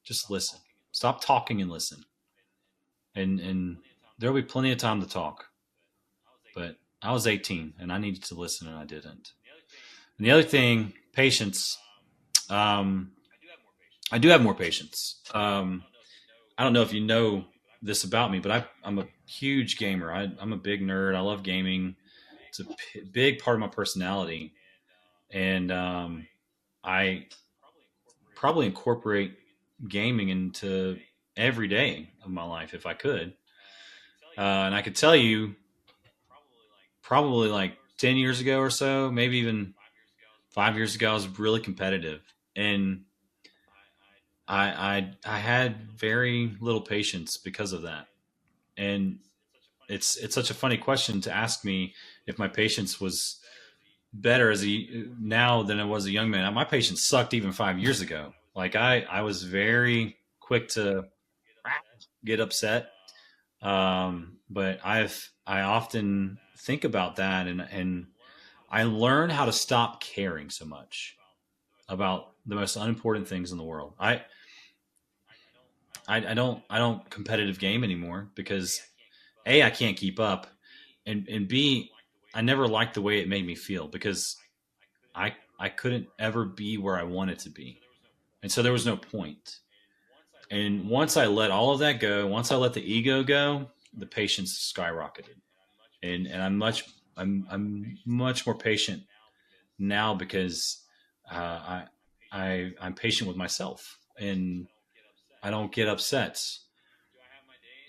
just listen. Stop talking and listen. And there'll be plenty of time to talk. But I was 18 and I needed to listen and I didn't. And the other thing, patience. I do have more patience. I don't know if you know this about me, but I'm a huge gamer. I'm a big nerd. I love gaming. It's a big part of my personality. And I probably incorporate gaming into every day of my life if I could. And I could tell you, probably like 10 years ago or so, maybe even 5 years ago, I was really competitive. And I had very little patience because of that. And it's such a funny question to ask me if my patience was better now than it was a young man. My patience sucked even 5 years ago. Like I was very quick to get upset. But I often think about that and I learned how to stop caring so much about the most unimportant things in the world. I don't competitive game anymore because A, I can't keep up, and B, I never liked the way it made me feel because I couldn't ever be where I wanted to be. And so there was no point. And once I let all of that go, once I let the ego go, the patience skyrocketed. And I'm much more patient now because I'm patient with myself and I don't get upset.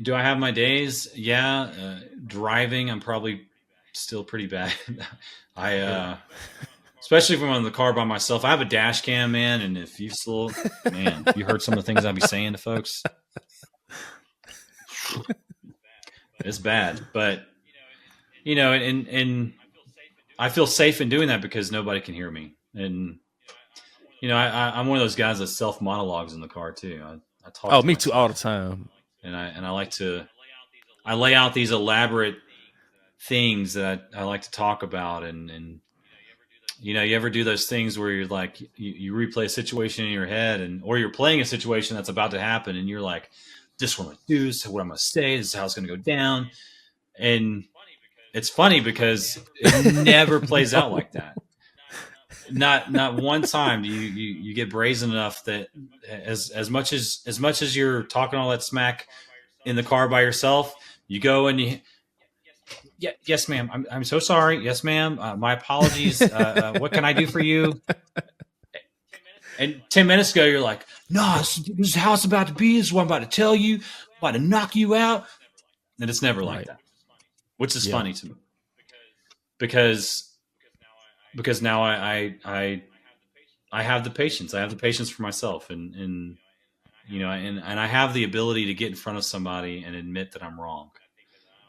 Do I have my days? Yeah. Driving, I'm probably still pretty bad. Especially if I'm in the car by myself. I have a dash cam, man, and if you you heard some of the things I'd be saying to folks. It's bad, but and I feel safe in doing that because nobody can hear me, and I'm one of those guys that self monologues in the car too. I talk. Oh, me too, all the time. And I like to lay out these elaborate things that I like to talk about, and you ever do those things where you're like you replay a situation in your head, or you're playing a situation that's about to happen, and you're like, this is what I'm going to do, this is what I'm going to say, this is how it's going to go down, and it's funny because it never plays out like that. Not one time do you get brazen enough that as much as you're talking all that smack in the car by yourself, you go and yes, ma'am. I'm so sorry. Yes, ma'am. My apologies. What can I do for you? And 10 minutes ago, you're like, no, this is how it's about to be. This is what I'm about to tell you. I'm about to knock you out. And it's never like that, which is funny to me because now I have the patience. I have the patience for myself, and I have the ability to get in front of somebody and admit that I'm wrong.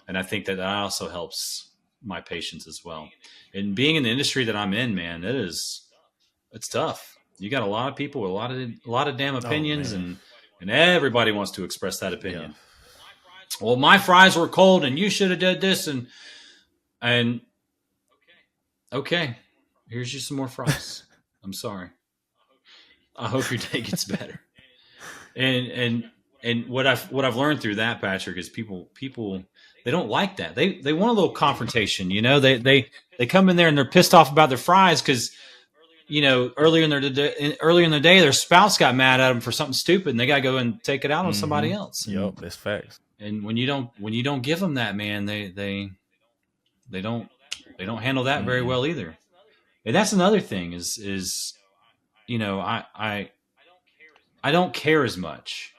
And I think that also helps my patience as well. And being in the industry that I'm in, man, it's tough. You got a lot of people with a lot of damn opinions, and everybody wants to express that opinion. Yeah. Well, my fries were cold, and you should have did this, and okay, here's you some more fries. I'm sorry. I hope your day gets better. And what I've learned through that, Patrick, is people they don't like that. They want a little confrontation. They come in there and they're pissed off about their fries because earlier in the day their spouse got mad at them for something stupid and they got to go and take it out on somebody else. Yep, that's facts. And when you don't give them that, man, they don't handle that very well either. And that's another thing is I don't care as much.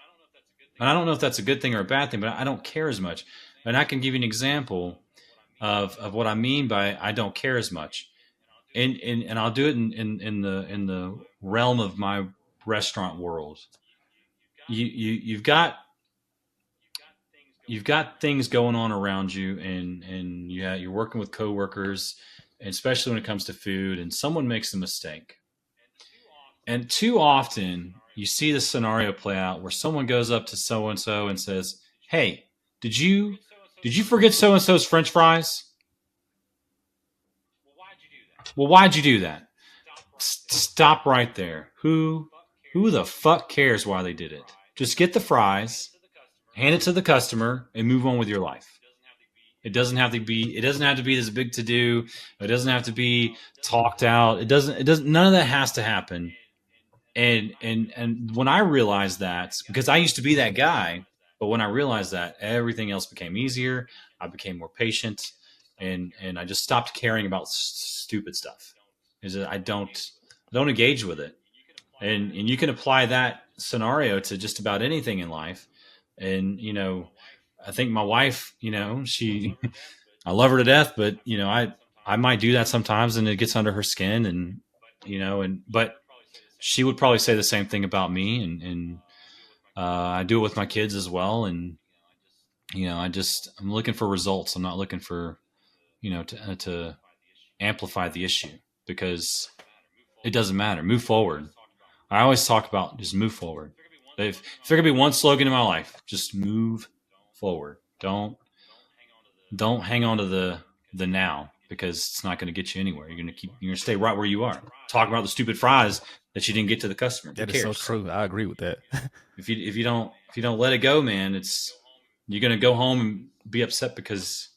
And I don't know if that's a good thing or a bad thing, but I don't care as much. And I can give you an example of what I mean by I don't care as much. And I'll do it in the realm of my restaurant world. You've got things going on around you, and you're working with coworkers, and especially when it comes to food, and someone makes a mistake. And too often you see this scenario play out where someone goes up to so-and-so and says, hey, did you forget so-and-so's French fries? Well, why'd you do that? Stop right there. Who the fuck cares why they did it? Just get the fries, hand it to the customer, and move on with your life. It doesn't have to be. It doesn't have to be this big to do. It doesn't have to be talked out. It doesn't. It doesn't. None of that has to happen. And when I realized that, because I used to be that guy, but when I realized that, everything else became easier. I became more patient, and I just stopped caring about stupid stuff. Is I don't engage with it, and you can apply that scenario to just about anything in life. And I think my wife, she, I love her to death, but I might do that sometimes, and it gets under her skin, and but she would probably say the same thing about me, and I do it with my kids as well, and I'm looking for results. I'm not looking for to amplify the issue, because it doesn't matter. Move forward. I always talk about just move forward. If there could be one slogan in my life, just move forward. Don't hang on to the now, because it's not going to get you anywhere. You're going to stay right where you are. Talk about the stupid fries that you didn't get to the customer. That is so true. I agree with that. if you don't let it go, man, you're going to go home and be upset because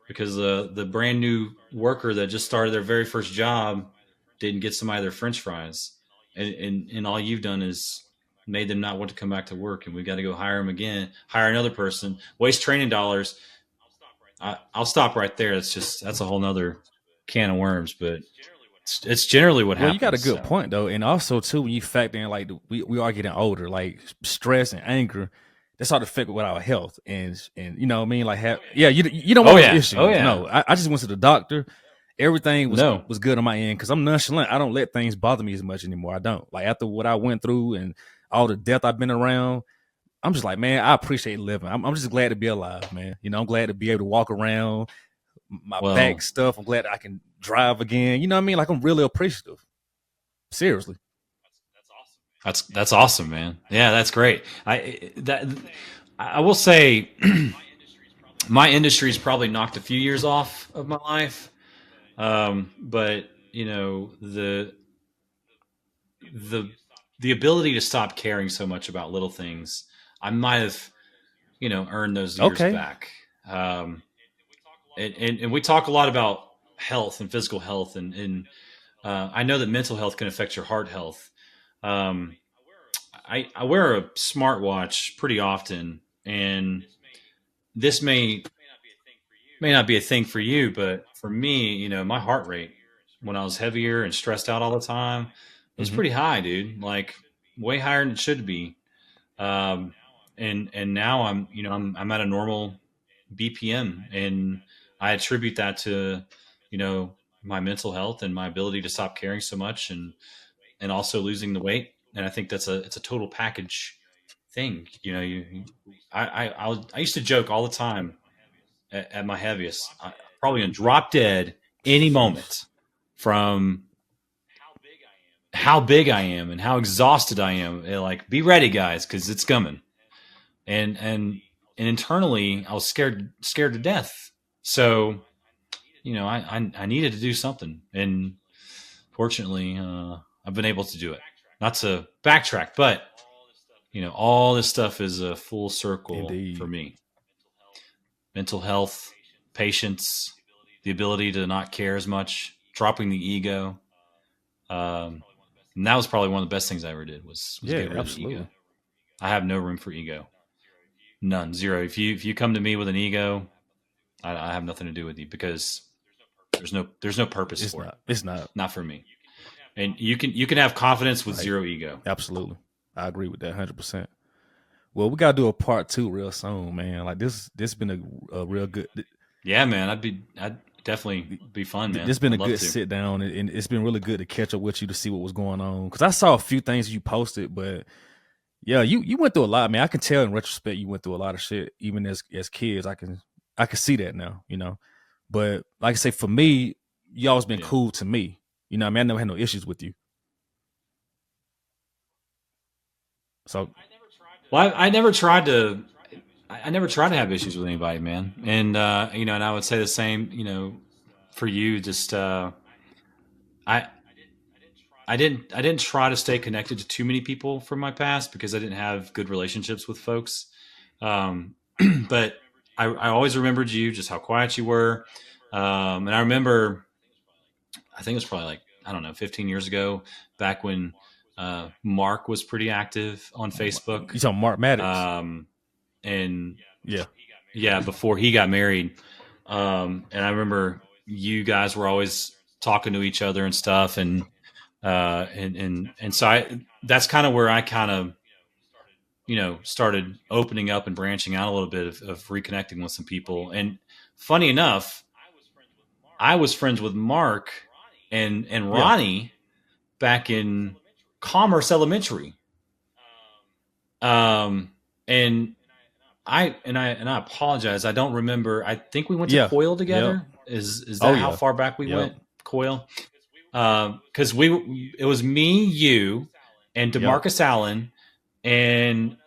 the brand new worker that just started their very first job didn't get somebody their French fries, and all you've done is made them not want to come back to work, and we got to go hire them again, hire another person, waste training dollars. I'll stop right there. That's a whole nother can of worms, but it's generally what happens. You got a good point though, and also too, when you factor in like we are getting older, like stress and anger, that's all the affect with our health, and you know what I mean, like you don't want issues. No, I just went to the doctor. Everything was good on my end because I'm nonchalant. I don't let things bother me as much anymore. I don't. Like after what I went through and all the death I've been around, I'm just like, man, I appreciate living. I'm just glad to be alive, man. I'm glad to be able to walk around, my back stuff. I'm glad I can drive again. You know what I mean? Like I'm really appreciative. Seriously. That's awesome, man. Yeah, that's great. I will say my industry's probably knocked a few years off of my life. But the ability to stop caring so much about little things, I might have, earned those years back. And we talk a lot about health and physical health, and I know that mental health can affect your heart health. I wear a smartwatch pretty often, and this may not be a thing for you, but for me, my heart rate when I was heavier and stressed out all the time was pretty high, dude. Like way higher than it should be. And now I'm at a normal BPM, and I attribute that to, my mental health and my ability to stop caring so much, and also losing the weight. And I think it's a total package thing. I used to joke all the time at my heaviest, probably gonna drop dead any moment from how big I am and how exhausted I am. Like, be ready, guys, because it's coming. And internally, I was scared to death. So, I needed to do something, and fortunately, I've been able to do it. Not to backtrack, but all this stuff is a full circle for me. Mental health, patience, the ability to not care as much, dropping the ego. And that was probably one of the best things I ever did was get rid of the ego. I have no room for ego. None. Zero. If you come to me with an ego, I have nothing to do with you, because there's no purpose for it. It's not for me. And you can have confidence with zero ego. Absolutely. I agree with that 100%. Well, we got to do a part 2 real soon, man. Like this been a real good. Yeah, man. I'd definitely be fun, man. This been a good sit down, and it's been really good to catch up with you to see what was going on. Because I saw a few things you posted, but yeah, you went through a lot, man. I can tell in retrospect you went through a lot of shit, even as kids. I can see that now, But like I say, for me, you always been cool to me. I mean, I never had no issues with you. So, well, I never tried to have issues with anybody, man. And and I would say the same, for you. Just I I didn't try to stay connected to too many people from my past because I didn't have good relationships with folks. But I always remembered you, just how quiet you were. And I remember, I think it was probably like, I don't know, 15 years ago, back when Mark was pretty active on Facebook. You talking Mark Maddox? And Yeah. yeah, before he got married. And I remember you guys were always talking to each other and stuff. And so that's kind of where I kind of, started opening up and branching out a little bit of reconnecting with some people. And funny enough, I was friends with Mark and Ronnie back in Commerce Elementary. And I apologize. I don't remember. I think we went to Coyle together. Yep. Is that how far back we went? Coyle? Because it was me, you, and DeMarcus Allen, and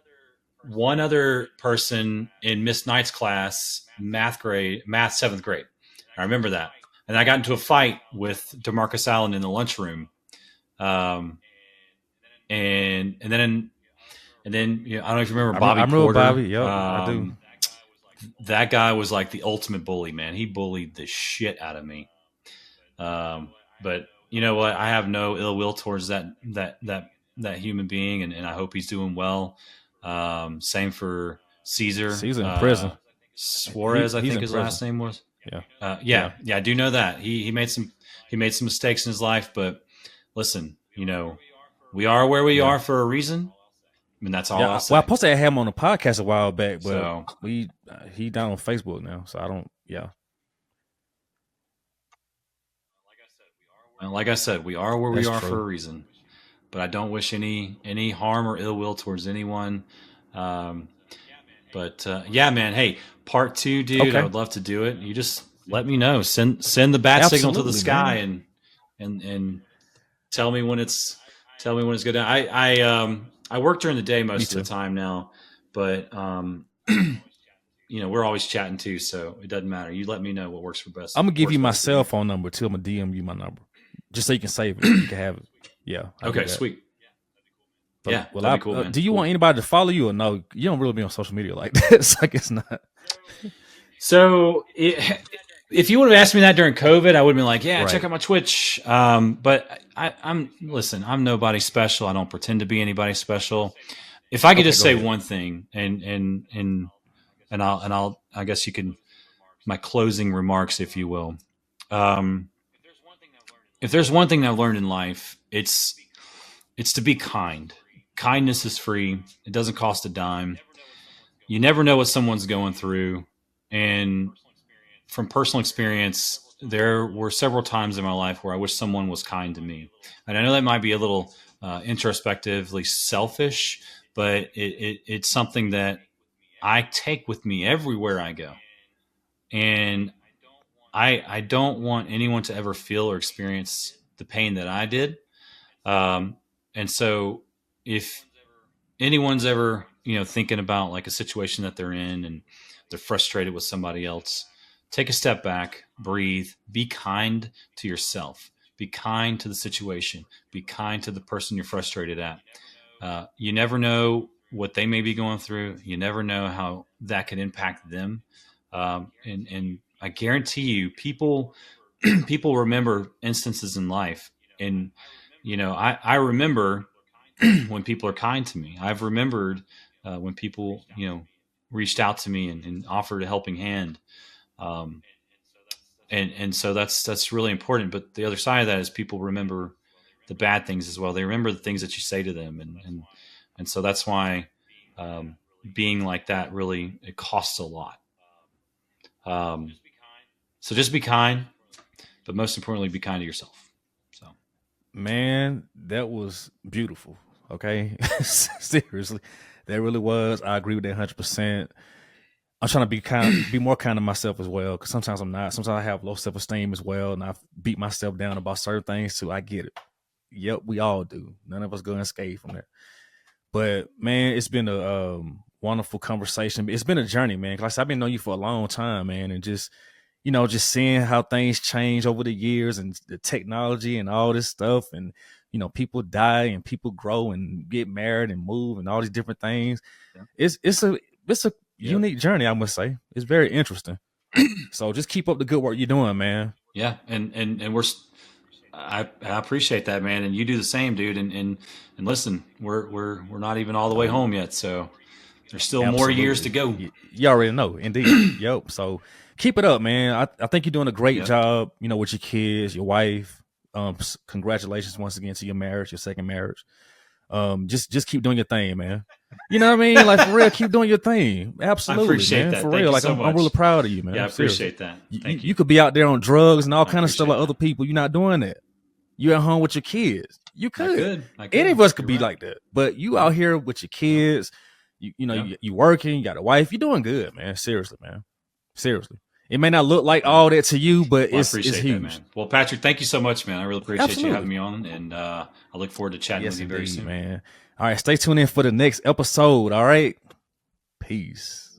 one other person in Miss Knight's class, math 7th grade. I remember that. And I got into a fight with DeMarcus Allen in the lunchroom. And then I don't know if you remember Bobby Porter. I remember Bobby. Yep, I do. That guy was like the ultimate bully, man. He bullied the shit out of me. But you know what? I have no ill will towards that human being, and I hope he's doing well. Same for Caesar. Caesar in prison. Suarez, I think his last name was. Yeah. I do know that he made some mistakes in his life, but listen, we are where we are for a reason. I mean, that's all I'll say. Well, I posted him on a podcast a while back, but he down on Facebook now, so I don't. Yeah. Like I said, we are where we are for a reason, but I don't wish any harm or ill will towards anyone. But yeah, man. Hey, part 2, dude. Okay. I would love to do it. You just let me know. Send the bat signal to the sky, man. and tell me when it's good. I work during the day most of the time now, but we're always chatting too, so it doesn't matter. You let me know what works for best. I'm gonna give you my cell phone number too. I'm gonna DM you my number just so you can save it. You can have it. Yeah. Okay. Sweet. But, well, that'd be cool, man. Do you want anybody to follow you or no? You don't really be on social media like that, so I guess not. So if you would have asked me that during COVID, I would have been like, yeah, check out my Twitch. But I'm nobody special. I don't pretend to be anybody special. If I could just say one thing, and I'll I guess you can, my closing remarks, if you will. If there's one thing I've learned in life, it's to be kind. Kindness is free. It doesn't cost a dime. You never know what someone's going through. And from personal experience, there were several times in my life where I wish someone was kind to me. And I know that might be a little introspectively selfish, but it's something that I take with me everywhere I go. And I don't want anyone to ever feel or experience the pain that I did. And so if anyone's ever, thinking about like a situation that they're in and they're frustrated with somebody else, take a step back, breathe, be kind to yourself, be kind to the situation, be kind to the person you're frustrated at. You never know what they may be going through. You never know how that could impact them. And I guarantee you, people remember instances in life. And, I remember when people are kind to me. I've remembered when people, reached out to me and offered a helping hand. And so that's really important. But the other side of that is people remember the bad things as well. They remember the things that you say to them. And so that's why being like that really, it costs a lot. So just be kind, but most importantly, be kind to yourself. So, man, that was beautiful. Okay. Seriously, that really was. I agree with that 100%. I'm trying to be more kind to myself as well. Cause sometimes I'm not, sometimes I have low self-esteem as well. And I beat myself down about certain things too. I get it. Yep. We all do. None of us go unscathed from that. But man, it's been a wonderful conversation. It's been a journey, man. Cause I've been knowing you for a long time, man. And just, just seeing how things change over the years and the technology and all this stuff. And, people die and people grow and get married and move and all these different things. Yeah. It's a unique journey, I must say. It's very interesting. So just keep up the good work you're doing, man. Yeah. And I appreciate that, man. And you do the same, dude. And listen, we're not even all the way home yet. So there's still more years to go. You already know. Indeed. Yep. So keep it up, man. I think you're doing a great job, with your kids, your wife. Congratulations once again to your marriage, your second marriage. Just keep doing your thing, man. You know what I mean? Like, for real, keep doing your thing. Absolutely, I appreciate man. that. For Thank real, like, so I'm really proud of you, man. Yeah, I appreciate that. Thank you. You could be out there on drugs and all kind of stuff like other people. You're not doing that. You're at home with your kids. You could. I could. Any of us could be like that. But you out here with your kids. You working. You got a wife. You're doing good, man. Seriously, man. Seriously. It may not look like all that to you, but it's huge. That, man. Well, Patrick, thank you so much, man. I really appreciate you having me on, and I look forward to chatting with you very soon, man. All right, stay tuned in for the next episode. All right, peace.